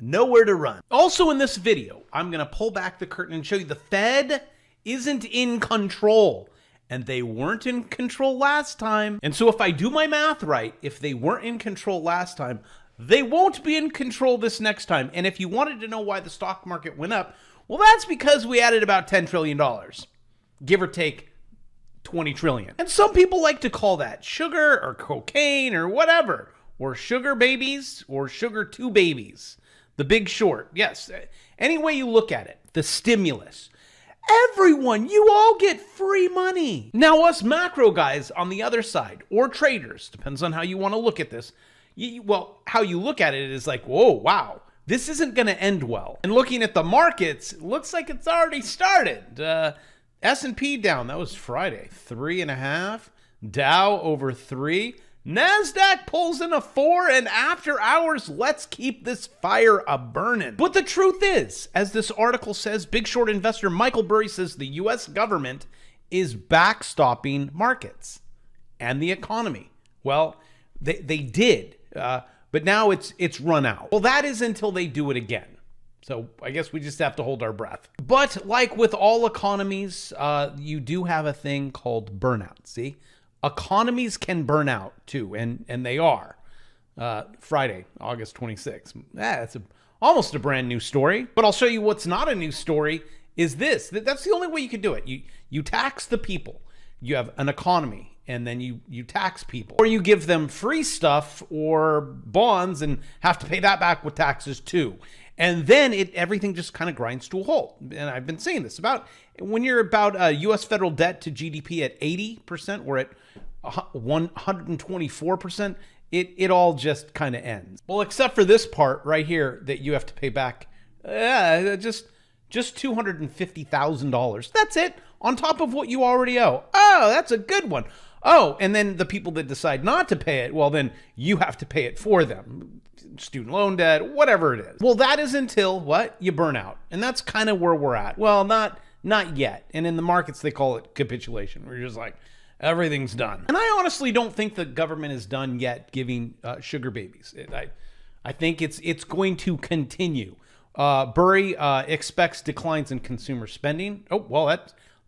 Nowhere to run. Also in this video, I'm going to pull back the curtain and show you the Fed isn't in control. And they weren't in control last time. And so if I do my math right, if they weren't in control last time, they won't be in control this next time. And if you wanted to know why the stock market went up, well, that's because we added about $10 trillion, give or take 20 trillion. And some people like to call that sugar or cocaine or whatever, or sugar babies or sugar two babies. The Big Short. Yes. Any way you look at it, the stimulus. Everyone, you all get free money. Now us macro guys on the other side, or traders, depends on how you want to look at this. Well, how you look at it is like, whoa, wow, this isn't going to end well. And looking at the markets, it looks like it's already started. S&P down, that was Friday, 3.5. Dow over 3. NASDAQ pulls in a 4, and after hours, let's keep this fire a-burning. But the truth is, as this article says, Big Short investor Michael Burry says the U.S. government is backstopping markets and the economy. Well, they did, but now it's run out. Well, that is until they do it again. So I guess we just have to hold our breath. But like with all economies, you do have a thing called burnout, see? Economies can burn out too, and they are. Friday, August 26th. That's almost a brand new story. But I'll show you what's not a new story is this. That's the only way you can do it. You tax the people. You have an economy, and then you tax people. Or you give them free stuff or bonds and have to pay that back with taxes too. And then everything just kind of grinds to a halt. And I've been saying this about when you're about U.S. federal debt to GDP at 80%, we're at 124%, it all just kind of ends. Well, except for this part right here that you have to pay back just $250,000. That's it, on top of what you already owe. Oh, that's a good one. Oh, and then the people that decide not to pay it, well, then you have to pay it for them. Student loan debt, whatever it is. Well, that is until what? You burn out. And that's kind of where we're at. Well, not yet. And in the markets, they call it capitulation. We're just like, everything's done. And I honestly don't think the government is done yet giving sugar babies. I think it's going to continue. Burry expects declines in consumer spending. Oh, well,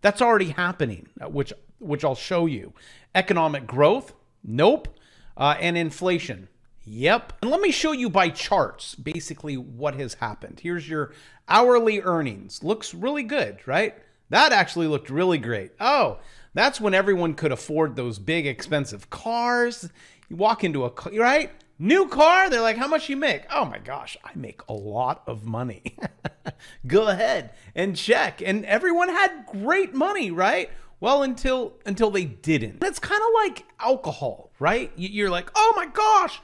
that's already happening, which I'll show you. Economic growth? Nope. And inflation? Yep. And let me show you by charts basically what has happened. Here's your hourly earnings. Looks really good, right? That actually looked really great. Oh, that's when everyone could afford those big expensive cars. You walk into a car, right? New car, they're like, how much you make? Oh my gosh, I make a lot of money. Go ahead and check. And everyone had great money, right? Well, until they didn't. It's kind of like alcohol, right? You're like, oh my gosh,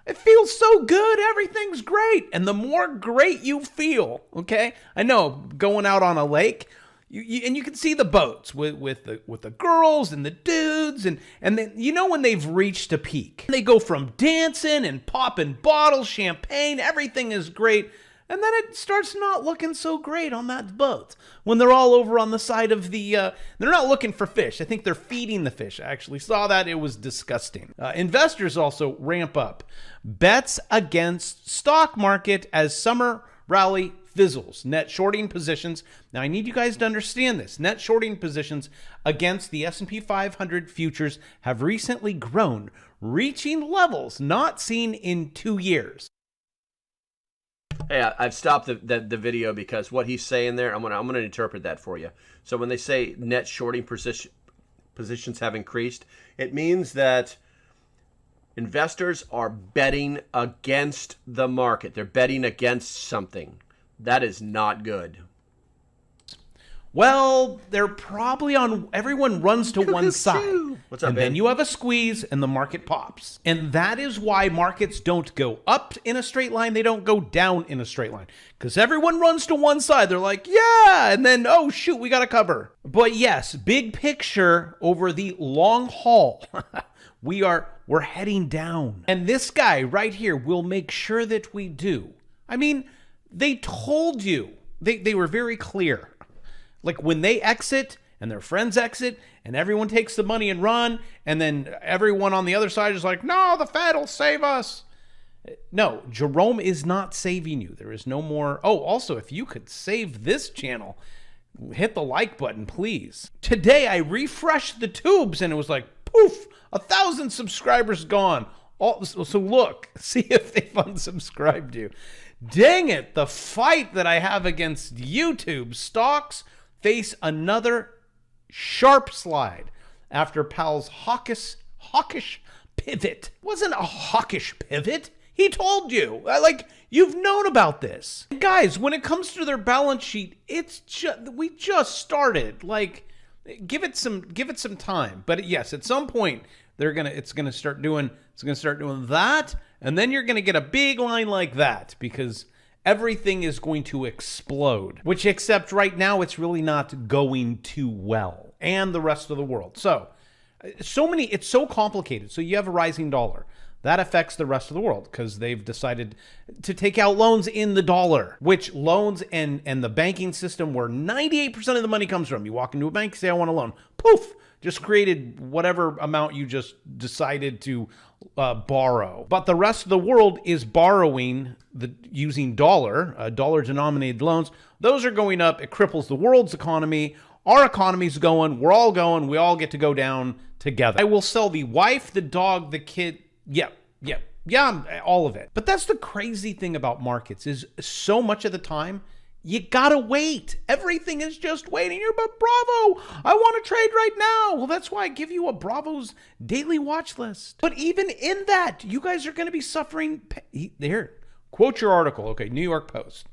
It feels so good. Everything's great. And the more great you feel, okay? I know, going out on a lake, and you can see the boats with the girls and the dudes, and then when they've reached a peak. They go from dancing and popping bottles, champagne, everything is great. And then it starts not looking so great on that boat when they're all over on the side of the, they're not looking for fish. I think they're feeding the fish. I actually saw that. It was disgusting. Investors also ramp up bets against stock market as summer rally fizzles. Net shorting positions. Now I need you guys to understand this. Net shorting positions against the S&P 500 futures have recently grown, reaching levels not seen in 2 years. Hey, I've stopped the video because what he's saying there, I'm gonna interpret that for you. So when they say net shorting positions have increased, it means that investors are betting against the market. They're betting against something. That is not good. Well, they're probably on, everyone runs to one side. What's up, and man? then you have a squeeze and the market pops. And that is why markets don't go up in a straight line. They don't go down in a straight line. Because everyone runs to one side. They're like, yeah. And then, oh, shoot, we got to cover. But yes, big picture over the long haul. We're heading down. And this guy right here will make sure that we do. I mean, they told you. They were very clear. Like when they exit and their friends exit and everyone takes the money and run, and then everyone on the other side is like, no, the Fed will save us. No, Jerome is not saving you. There is no more. Oh, also, if you could save this channel, hit the like button, please. Today, I refreshed the tubes and it was like, poof, 1,000 subscribers gone. So look, see if they've unsubscribed you. Dang it, the fight that I have against YouTube stocks face another sharp slide after Powell's hawkish pivot. It wasn't a hawkish pivot. He told you. Like, you've known about this. Guys, when it comes to their balance sheet, we just started. Like, give it some time. But yes, at some point it's gonna start doing that, and then you're gonna get a big line like that because everything is going to explode, which except right now it's really not going too well, and the rest of the world. It's so complicated. So you have a rising dollar. That affects the rest of the world because they've decided to take out loans in the dollar, which loans and the banking system where 98% of the money comes from. You walk into a bank, say, I want a loan. Poof, just created whatever amount you just decided to borrow. But the rest of the world is borrowing using dollar-denominated loans. Those are going up. It cripples the world's economy. Our economy's going. We're all going. We all get to go down together. I will sell the wife, the dog, the kid. Yeah, all of it. But that's the crazy thing about markets is so much of the time, you gotta wait. Everything is just waiting. But Bravo, I want to trade right now. Well, that's why I give you a Bravo's daily watch list. But even in that, you guys are going to be suffering. Here, quote your article. Okay, New York Post.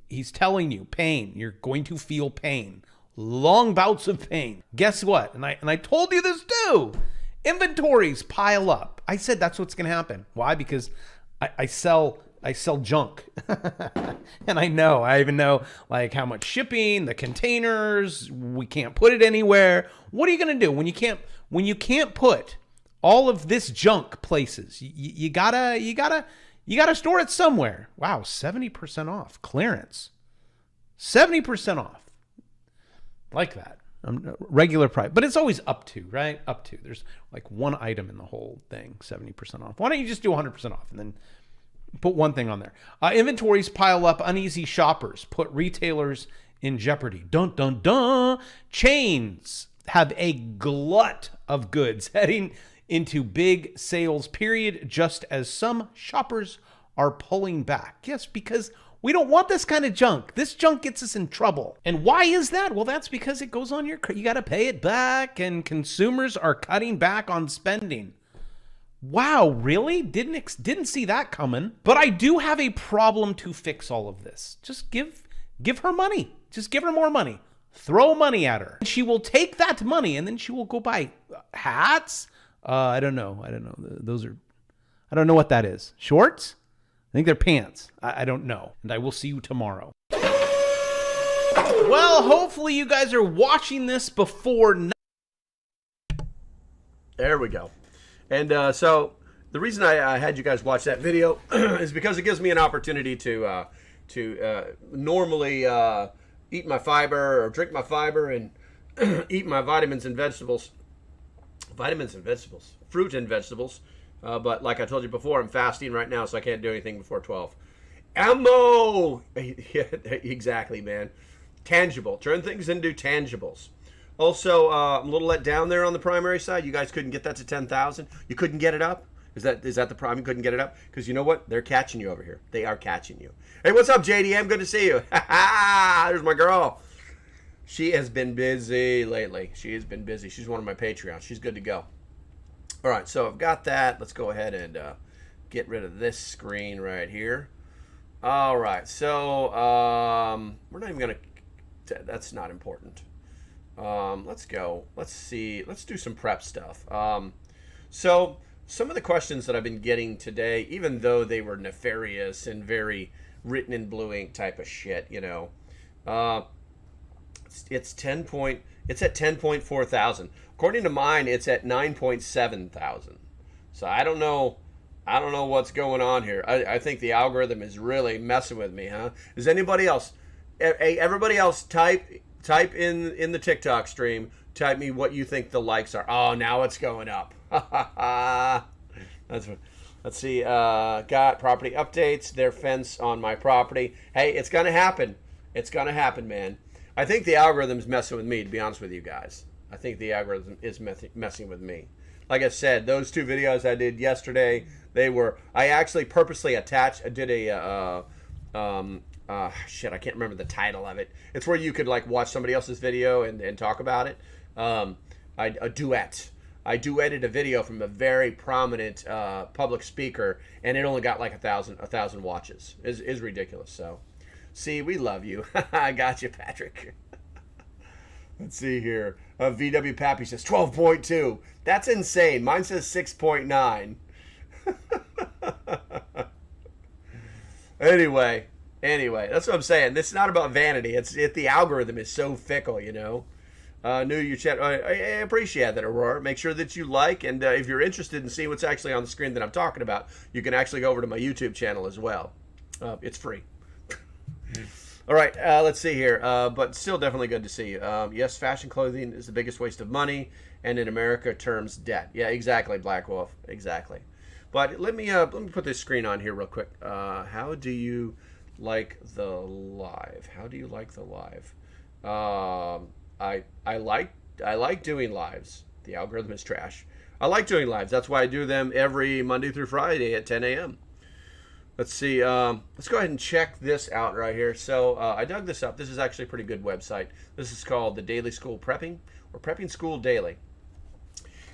He's telling you pain. You're going to feel pain. Long bouts of pain. Guess what? And I told you this too. Inventories pile up. I said that's what's going to happen. Why? Because I sell junk. And I even know like how much shipping, the containers, we can't put it anywhere. What are you going to do when you can't put all of this junk places? You gotta store it somewhere. Wow, 70% off clearance. 70% off. Like that. Regular price, but it's always up to, right? Up to. There's like one item in the whole thing, 70% off. Why don't you just do 100% off and then put one thing on there? Inventories pile up. Uneasy shoppers put retailers in jeopardy. Dun, dun, dun. Chains have a glut of goods heading into big sales period, just as some shoppers are pulling back. Yes, because we don't want this kind of junk. This junk gets us in trouble. And why is that? Well, that's because it goes on you got to pay it back, and consumers are cutting back on spending. Wow, really? Didn't see that coming. But I do have a problem to fix all of this. Just give her money. Just give her more money. Throw money at her. She will take that money and then she will go buy hats. I don't know. Those are I don't know what that is. Shorts? I think they're pants. I don't know. And I will see you tomorrow. Well, hopefully you guys are watching this before... There we go. And so the reason I had you guys watch that video is because it gives me an opportunity to normally eat my fiber or drink my fiber and eat my vitamins and vegetables. Fruit and vegetables. But like I told you before, I'm fasting right now, so I can't do anything before 12. Ammo! Exactly, man. Tangible. Turn things into tangibles. Also, I'm a little let down there on the primary side. You guys couldn't get that to 10,000. You couldn't get it up? Is that the problem? You couldn't get it up? Because you know what? They're catching you over here. They are catching you. Hey, what's up, JDM? Good to see you. There's my girl. She has been busy lately. She has been busy. She's one of my Patreons. She's good to go. All right, so I've got that. Let's go ahead and get rid of this screen right here. All right, so we're not even going to... That's not important. Let's go. Let's see. Let's do some prep stuff. So some of the questions that I've been getting today, even though they were nefarious and very written in blue ink type of shit, you know, it's at 10.4 thousand. According to mine, it's at 9.7 thousand. So I don't know what's going on here. I think the algorithm is really messing with me, huh? Is anybody else? Everybody else, type in the TikTok stream. Type me what you think the likes are. Oh, now it's going up. Let's see. Got property updates. Their fence on my property. Hey, it's gonna happen. It's gonna happen, man. I think the algorithm's messing with me, to be honest with you guys. I think the algorithm is messing with me. Like I said, those two videos I did yesterday, I actually purposely did a shit, I can't remember the title of it. It's where you could like watch somebody else's video and talk about it. A duet. I duetted a video from a very prominent public speaker, and it only got like 1,000 watches. Is ridiculous. So, see, we love you. I got you, Patrick. Let's see here. VW Pappy says 12.2. That's insane. Mine says 6.9. Anyway, that's what I'm saying. This is not about vanity. The algorithm is so fickle, you know. New to your chat. I appreciate that, Aurora. Make sure that you like, and if you're interested in seeing what's actually on the screen that I'm talking about, you can actually go over to my YouTube channel as well. It's free. All right, let's see here. But still definitely good to see you. Yes, fashion clothing is the biggest waste of money, and in America, terms debt. Yeah, exactly, Black Wolf. Exactly. But let me put this screen on here real quick. How do you like the live? How do you like the live? I like doing lives. The algorithm is trash. I like doing lives. That's why I do them every Monday through Friday at 10 a.m. Let's see. Let's go ahead and check this out right here. So I dug this up. This is actually a pretty good website. This is called the Daily School Prepping, or Prepping School Daily.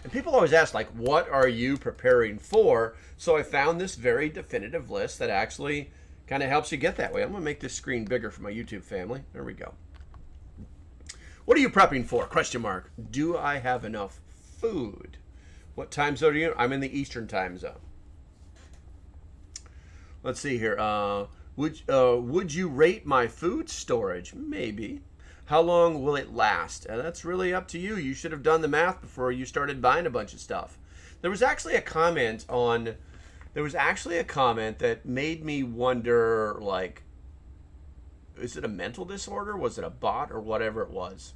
And people always ask, like, what are you preparing for? So I found this very definitive list that actually kind of helps you get that way. I'm going to make this screen bigger for my YouTube family. There we go. What are you prepping for? Question mark. Do I have enough food? What time zone are you in? I'm in the Eastern time zone. Let's see here. Would you rate my food storage? Maybe. How long will it last? That's really up to you. You should have done the math before you started buying a bunch of stuff. There was actually a comment that made me wonder, like, is it a mental disorder? Was it a bot or whatever it was?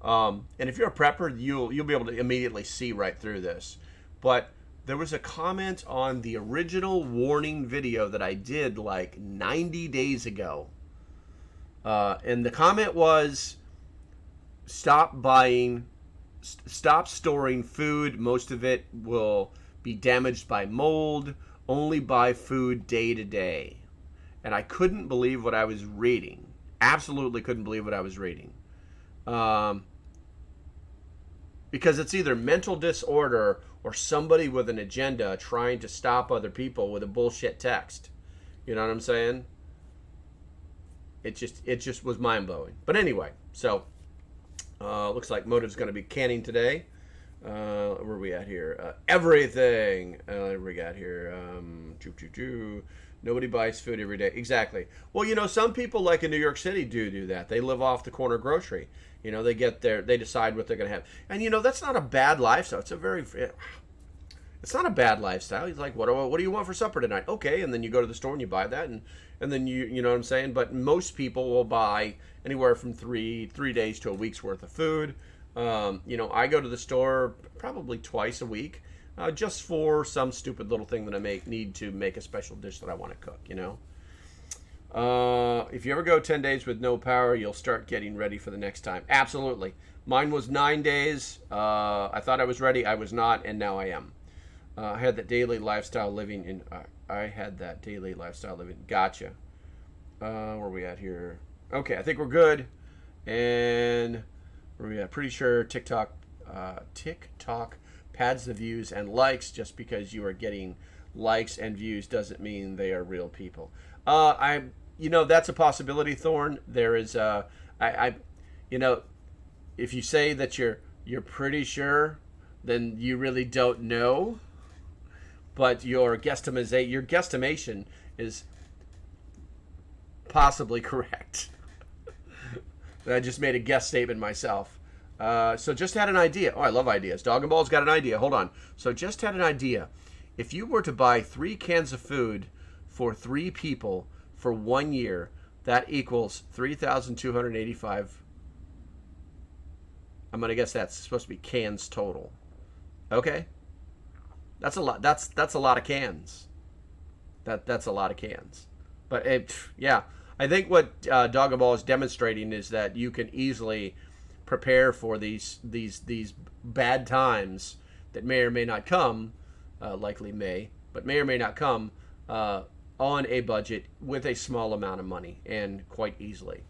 And if you're a prepper, you'll be able to immediately see right through this. But there was a comment on the original warning video that I did like 90 days ago. And the comment was, stop storing food. Most of it will be damaged by mold. Only buy food day to day. And I couldn't believe what I was reading. Absolutely couldn't believe what I was reading. Because it's either mental disorder or somebody with an agenda trying to stop other people with a bullshit text. You know what I'm saying? It just was mind-blowing. But anyway, so looks like Motive's going to be canning today. Where are we at here? Everything. What we got here? Nobody buys food every day. Exactly. Well, you know, some people like in New York City do that. They live off the corner grocery. You know, they get there, they decide what they're going to have. And, you know, that's not a bad lifestyle. It's not a bad lifestyle. He's like, what do you want for supper tonight? Okay, and then you go to the store and you buy that, and then you know what I'm saying? But most people will buy anywhere from three days to a week's worth of food. You know, I go to the store probably twice a week, just for some stupid little thing that I need to make a special dish that I want to cook, you know? If you ever go 10 days with no power, you'll start getting ready for the next time. Absolutely. Mine was 9 days. I thought I was ready. I was not, and now I am. I had that daily lifestyle living. Gotcha. Where are we at here? Okay, I think we're good. And where are we at? Pretty sure TikTok pads the views and likes. Just because you are getting likes and views doesn't mean they are real people. You know, that's a possibility, Thorn. There is, you know, if you say that you're pretty sure, then you really don't know. But your guesstimation is possibly correct. I just made a guess statement myself. So just had an idea. Oh, I love ideas. Dog and Ball's got an idea. Hold on. So just had an idea. If you were to buy 3 cans of food for 3 people for 1 year, that equals 3,285. I'm gonna guess that's supposed to be cans total. Okay, that's a lot. That's a lot of cans. That's a lot of cans. But yeah, I think what Dog and Ball is demonstrating is that you can easily prepare for these bad times that may or may not come. Likely may, but may or may not come on a budget with a small amount of money, and quite easily.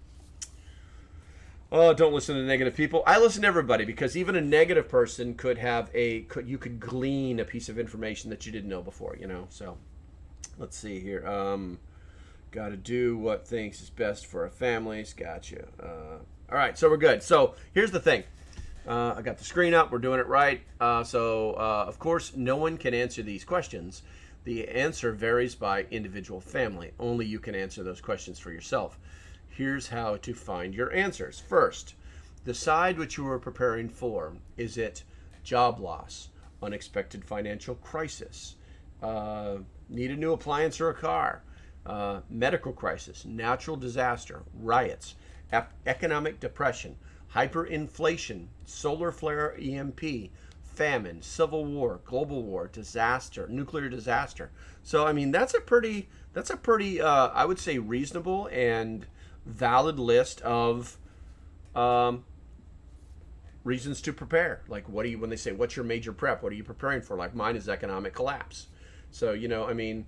Oh, don't listen to negative people. I listen to everybody, because even a negative person could you could glean a piece of information that you didn't know before, you know. So let's see here. Got to do what thinks is best for our families. Gotcha. All right, so we're good. So here's the thing. I got the screen up. We're doing it right. Of course, no one can answer these questions. The answer varies by individual family. Only you can answer those questions for yourself. Here's how to find your answers. First, decide what you are preparing for. Is it job loss, unexpected financial crisis, need a new appliance or a car, medical crisis, natural disaster, riots, economic depression, hyperinflation, solar flare, EMP, famine, civil war, global war, disaster, nuclear disaster. So, I mean, that's a pretty, I would say, reasonable and valid list of reasons to prepare. Like, when they say, what's your major prep? What are you preparing for? Like, mine is economic collapse. So, you know, I mean,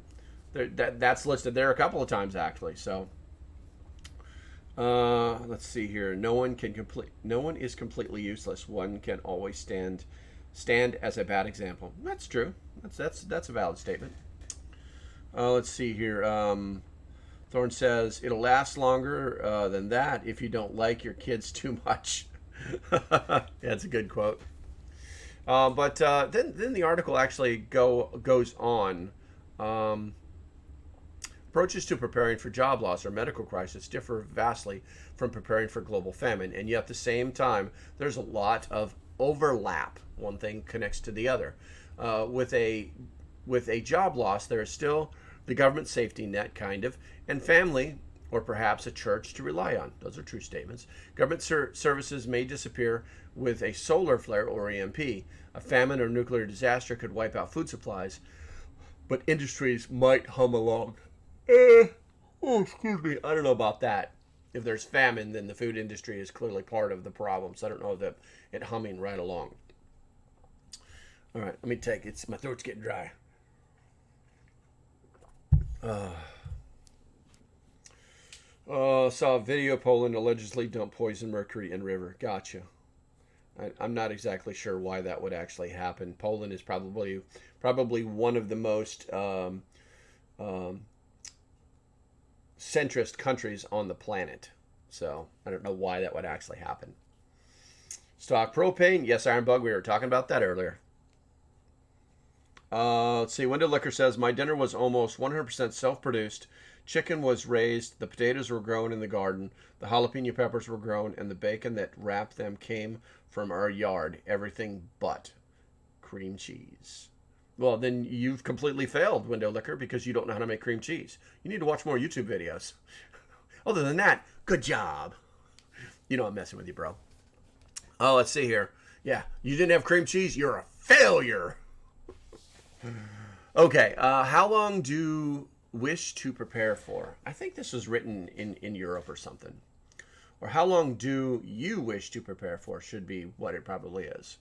that's listed there a couple of times, actually. So, let's see here. No one is completely useless. One can always stand as a bad example. That's true. That's a valid statement. Let's see here. Thorne says it'll last longer than that if you don't like your kids too much. That's a good quote. But then the article actually goes on. Approaches to preparing for job loss or medical crisis differ vastly from preparing for global famine, and yet at the same time, there's a lot of overlap. One thing connects to the other. With a job loss, there is still the government safety net, kind of, and family, or perhaps a church to rely on. Those are true statements. Government services may disappear with a solar flare or EMP. A famine or nuclear disaster could wipe out food supplies, but industries might hum along. Excuse me. I don't know about that. If there's famine, then the food industry is clearly part of the problem. So I don't know that it humming right along. All right, let me take it. My throat's getting dry. Saw a video. Poland allegedly dumped poison mercury in river. Gotcha. I'm not exactly sure why that would actually happen. Poland is probably one of the most centrist countries on the planet. So I don't know why that would actually happen. Stock propane. Yes, Iron Bug. We were talking about that earlier. Let's see. Window Liquor says, my dinner was almost 100% self-produced. Chicken was raised, the potatoes were grown in the garden, the jalapeno peppers were grown, and the bacon that wrapped them came from our yard. Everything but cream cheese. Well, then you've completely failed, Window Liquor, because you don't know how to make cream cheese. You need to watch more YouTube videos. Other than that, good job. You know I'm messing with you, bro. Oh, let's see here. Yeah, you didn't have cream cheese? You're a failure. Okay, how long do wish to prepare for? I think this was written in Europe or something. Or how long do you wish to prepare for should be what it probably is.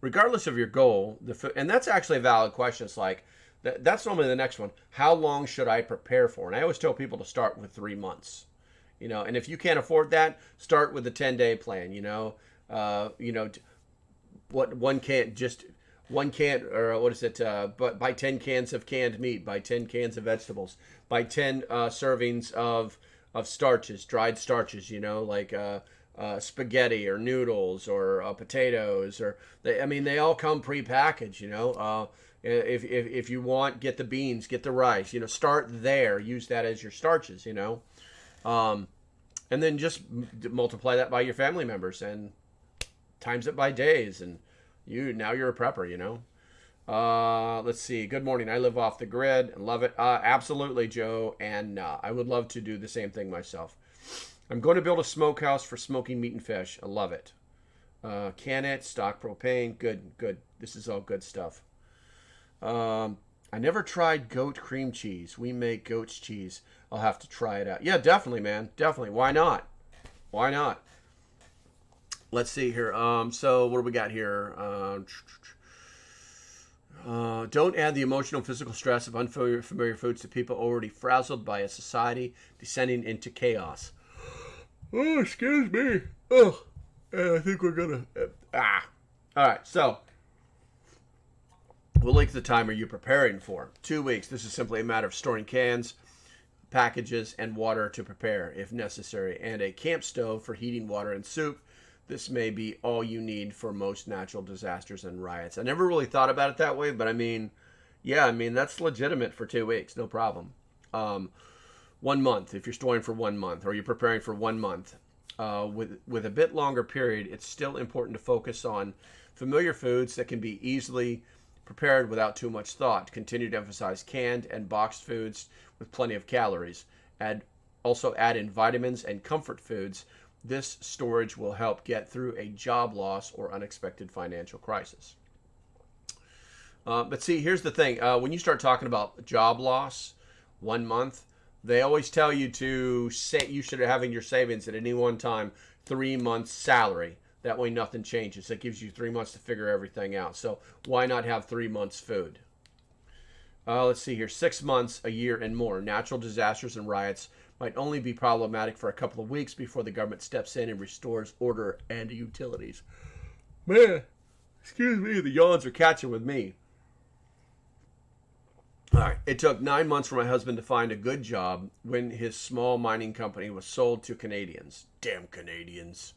Regardless of your goal, and that's actually a valid question. It's like, that's normally the next one. How long should I prepare for? And I always tell people to start with 3 months. You know, and if you can't afford that, start with the 10-day plan, what one can't, or what is it, but buy 10 cans of canned meat, buy 10 cans of vegetables, buy 10 servings of starches, dried starches, like spaghetti or noodles or potatoes, or they all come prepackaged. If you want, get the beans, get the rice, start there, use that as your starches, and then just multiply that by your family members and times it by days, and now you're a prepper, Let's see. Good morning. I live off the grid and love it. Absolutely, Joe. And I would love to do the same thing myself. I'm going to build a smokehouse for smoking meat and fish. I love it. Can it, stock propane. Good. This is all good stuff. I never tried goat cream cheese. We make goat's cheese. I'll have to try it out. Yeah, definitely, man. Definitely. Why not? Let's see here. So what do we got here? Don't add the emotional and physical stress of unfamiliar foods to people already frazzled by a society descending into chaos. Oh, excuse me. Oh, I think we're gonna. All right, so what length of time are you preparing for? 2 weeks. This is simply a matter of storing cans, packages, and water to prepare if necessary, and a camp stove for heating water and soup. This may be all you need for most natural disasters and riots. I never really thought about it that way, but that's legitimate for 2 weeks, no problem. 1 month, if you're storing for 1 month, or you're preparing for 1 month. With a bit longer period, it's still important to focus on familiar foods that can be easily prepared without too much thought. Continue to emphasize canned and boxed foods with plenty of calories. Also add in vitamins and comfort foods. This storage will help get through a job loss or unexpected financial crisis. But see, here's the thing. When you start talking about job loss, 1 month, they always tell you to say you should have in your savings at any one time 3 months salary. That way nothing changes. That gives you 3 months to figure everything out. So why not have 3 months food? Let's see here. 6 months, a year, and more. Natural disasters and riots might only be problematic for a couple of weeks before the government steps in and restores order and utilities. Man, excuse me, the yawns are catching with me. All right, it took 9 months for my husband to find a good job when his small mining company was sold to Canadians. Damn Canadians.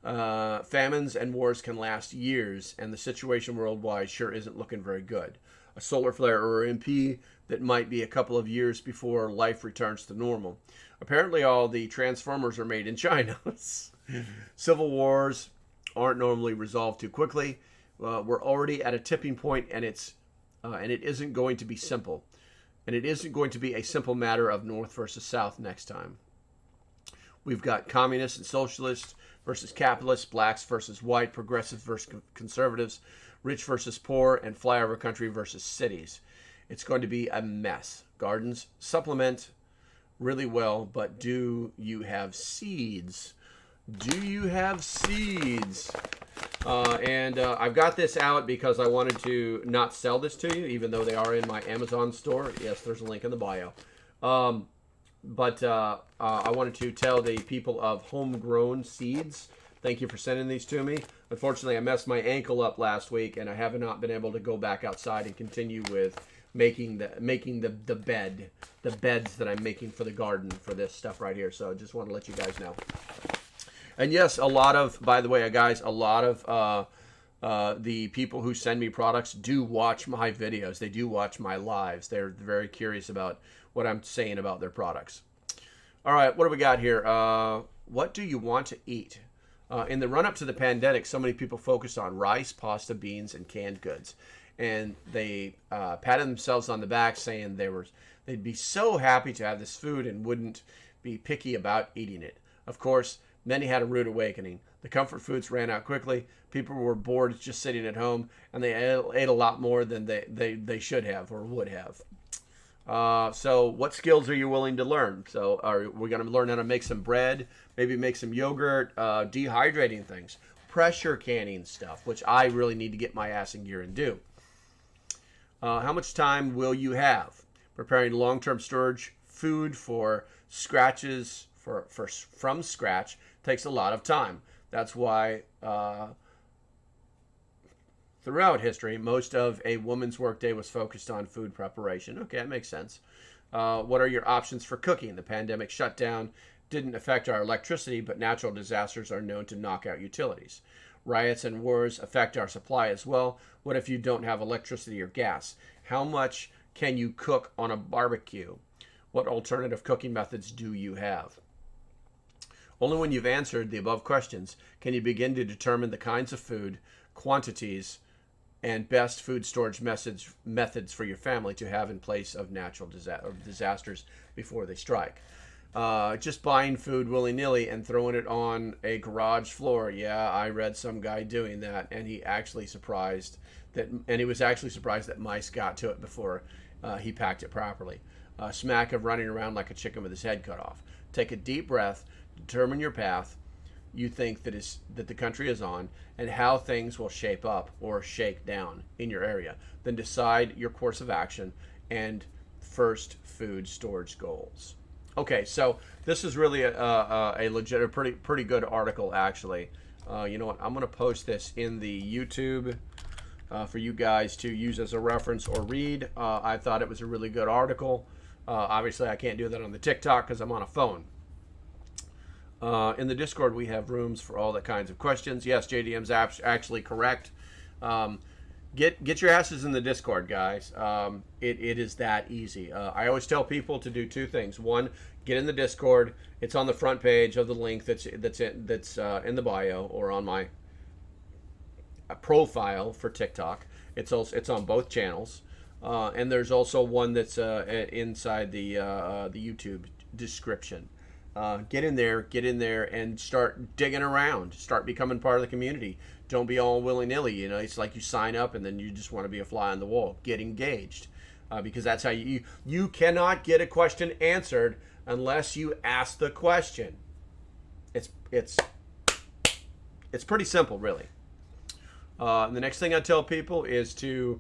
Famines and wars can last years, and the situation worldwide sure isn't looking very good. A solar flare or MP that might be a couple of years before life returns to normal. Apparently all the transformers are made in China. Civil wars aren't normally resolved too quickly. We're already at a tipping point, and it isn't going to be simple. And it isn't going to be a simple matter of North versus South next time. We've got communists and socialists versus capitalists, blacks versus white, progressives versus conservatives, rich versus poor, and flyover country versus cities. It's going to be a mess. Gardens supplement really well, but do you have seeds? Do you have seeds? I've got this out because I wanted to not sell this to you, even though they are in my Amazon store. Yes, there's a link in the bio. But I wanted to tell the people of Homegrown Seeds, thank you for sending these to me. Unfortunately, I messed my ankle up last week, and I have not been able to go back outside and continue with making the beds that I'm making for the garden for this stuff right here. So I just want to let you guys know. And yes, by the way, guys, a lot of the people who send me products do watch my videos. They do watch my lives. They're very curious about what I'm saying about their products. All right, what do we got here? What do you want to eat? In the run-up to the pandemic, so many people focused on rice, pasta, beans, and canned goods. And they patted themselves on the back saying they'd be so happy to have this food and wouldn't be picky about eating it. Of course, many had a rude awakening. The comfort foods ran out quickly. People were bored just sitting at home, and they ate a lot more than they should have or would have. So what skills are you willing to learn? So are we going to learn how to make some bread, maybe make some yogurt, dehydrating things, pressure canning stuff, which I really need to get my ass in gear and do. How much time will you have? Preparing long-term storage food for scratches from scratch takes a lot of time. That's why throughout history, most of a woman's workday was focused on food preparation. Okay, that makes sense. What are your options for cooking? The pandemic shutdown didn't affect our electricity, but natural disasters are known to knock out utilities. Riots and wars affect our supply as well. What if you don't have electricity or gas? How much can you cook on a barbecue? What alternative cooking methods do you have? Only when you've answered the above questions can you begin to determine the kinds of food, quantities, and best food storage methods for your family to have in place of natural disasters before they strike. Just buying food willy-nilly and throwing it on a garage floor. Yeah, I read some guy doing that, and he was actually surprised that mice got to it before he packed it properly. Smack of running around like a chicken with his head cut off. Take a deep breath, determine your path you think that the country is on, and how things will shape up or shake down in your area. Then decide your course of action and first food storage goals. Okay, so this is really a legit, pretty good article, actually. You know what? I'm going to post this in the YouTube for you guys to use as a reference or read. I thought it was a really good article. Obviously, I can't do that on the TikTok because I'm on a phone. In the Discord, we have rooms for all the kinds of questions. Yes, JDM's actually correct. Get your asses in the Discord, guys. It is that easy. I always tell people to do two things. One, get in the Discord. It's on the front page of the link that's in the bio or on my profile for TikTok. It's on both channels, and there's also one that's inside the YouTube description. Get in there and start digging around. Start becoming part of the community. Don't be all willy-nilly. You know, it's like you sign up and then you just want to be a fly on the wall. Get engaged, because that's how you cannot get a question answered unless you ask the question. It's pretty simple, really. The next thing I tell people is to,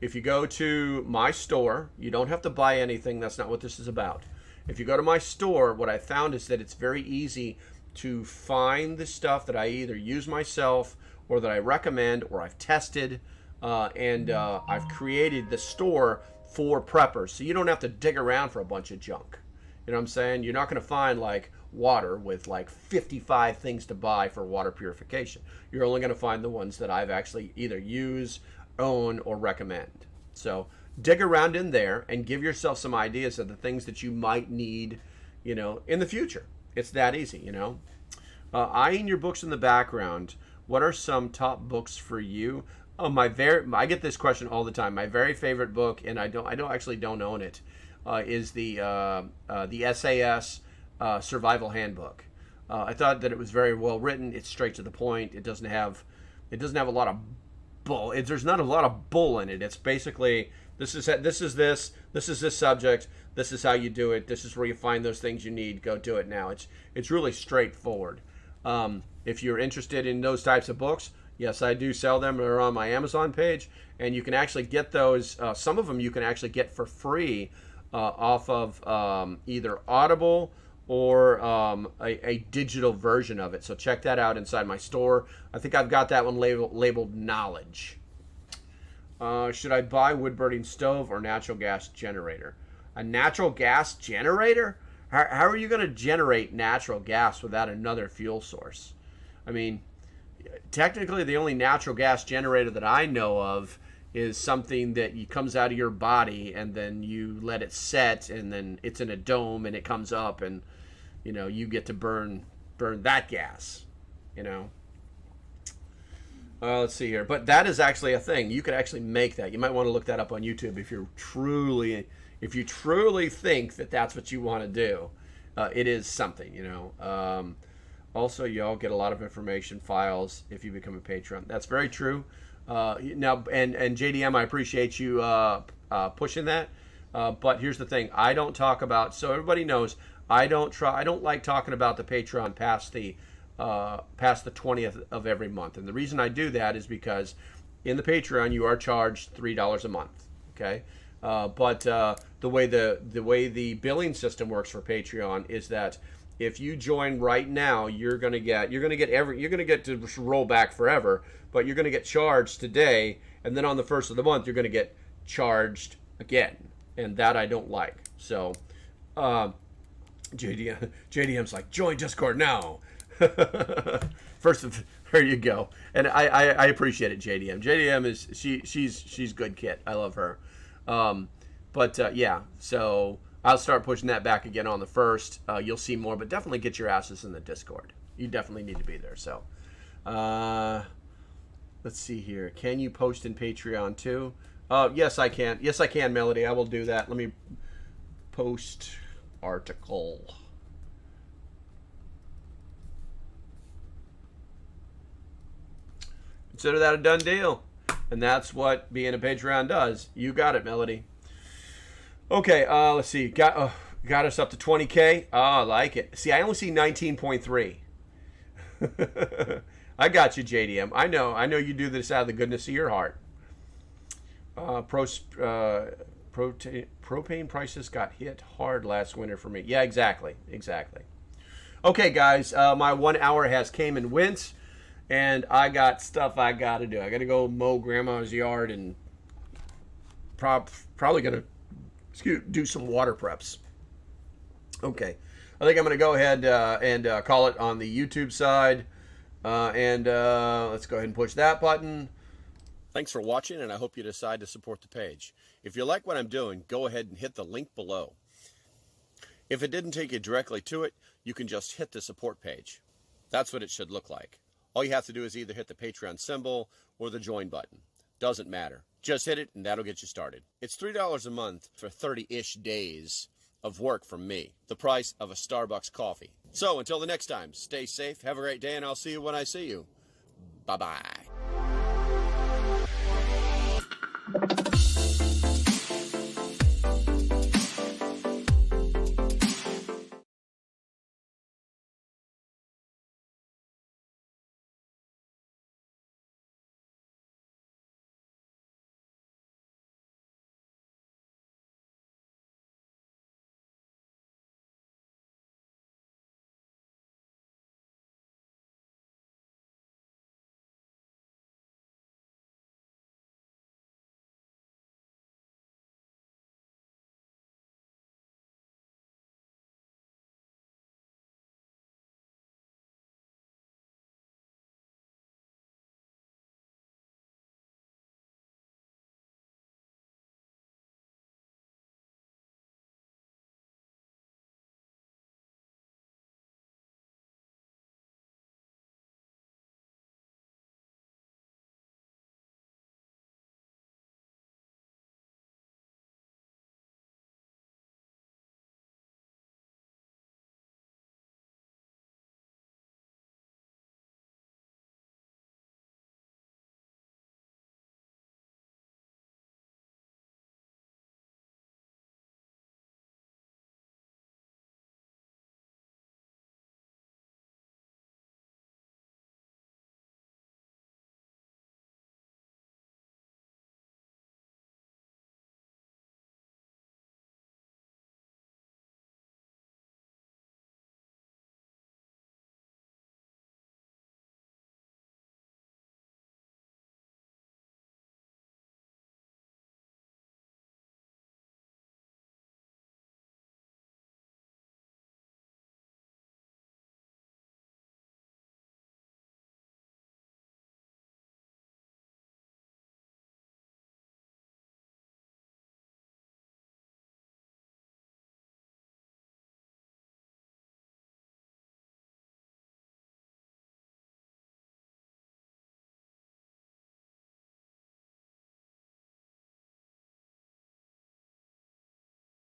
if you go to my store, you don't have to buy anything. That's not what this is about. If you go to my store, what I found is that it's very easy to find the stuff that I either use myself or that I recommend or I've tested, and I've created the store for preppers. So you don't have to dig around for a bunch of junk. You know what I'm saying? You're not going to find like water with like 55 things to buy for water purification. You're only going to find the ones that I've actually either use, own, or recommend. So dig around in there and give yourself some ideas of the things that you might need, you know, in the future. It's that easy, you know. Eyeing your books in the background. What are some top books for you? Oh, I get this question all the time. My very favorite book, and I don't own it, is the SAS Survival Handbook. I thought that it was very well written. It's straight to the point. It doesn't have a lot of bull. There's not a lot of bull in it. It's basically this is this subject. This is how you do it. This is where you find those things you need. Go do it now. It's really straightforward. If you're interested in those types of books, yes, I do sell them. They're on my Amazon page, and you can actually get those. Some of them you can actually get for free off of either Audible or a digital version of it. So check that out inside my store. I think I've got that one labeled Knowledge. Should I buy wood burning stove or natural gas generator? A natural gas generator? How are you going to generate natural gas without another fuel source? I mean, technically the only natural gas generator that I know of is something that comes out of your body and then you let it set, and then it's in a dome and it comes up, and you get to burn that gas. Let's see here, but that is actually a thing. You could actually make that. You might want to look that up on YouTube if you truly think that that's what you want to do. It is something. Also, y'all get a lot of information files if you become a patron. That's very true. Now, and JDM, I appreciate you pushing that. But here's the thing: I don't talk about. So everybody knows, I don't like talking about the Patreon past the 20th of every month. And the reason I do that is because in the Patreon you are charged $3 a month. Okay, but the way the billing system works for Patreon is that if you join right now, you're gonna get to roll back forever, but you're gonna get charged today, and then on the first of the month you're gonna get charged again, and that I don't like. So JDM's like, join Discord now. There you go. And I appreciate it, JDM. JDM is she's good kid. I love her. Yeah, so I'll start pushing that back again on the 1st. You'll see more, but definitely get your asses in the Discord. You definitely need to be there. So let's see here. Can you post in Patreon too? Yes, I can. Yes, I can, Melody. I will do that. Let me post article. Consider that a done deal. And that's what being a Patreon does. You got it, Melody. Okay, let's see. Got us up to 20K. Oh, I like it. See, I only see 19.3. I got you, JDM. I know you do this out of the goodness of your heart. Propane prices got hit hard last winter for me. Yeah, exactly. Okay, guys, my 1 hour has came and went. And I got stuff I got to do. I got to go mow Grandma's yard and probably going to do some water preps. Okay. I think I'm going to go ahead and call it on the YouTube side. Let's go ahead and push that button. Thanks for watching, and I hope you decide to support the page. If you like what I'm doing, go ahead and hit the link below. If it didn't take you directly to it, you can just hit the support page. That's what it should look like. All you have to do is either hit the Patreon symbol or the join button. Doesn't matter. Just hit it and that'll get you started. It's $3 a month for 30-ish days of work from me. The price of a Starbucks coffee. So until the next time, stay safe, have a great day, and I'll see you when I see you. Bye-bye.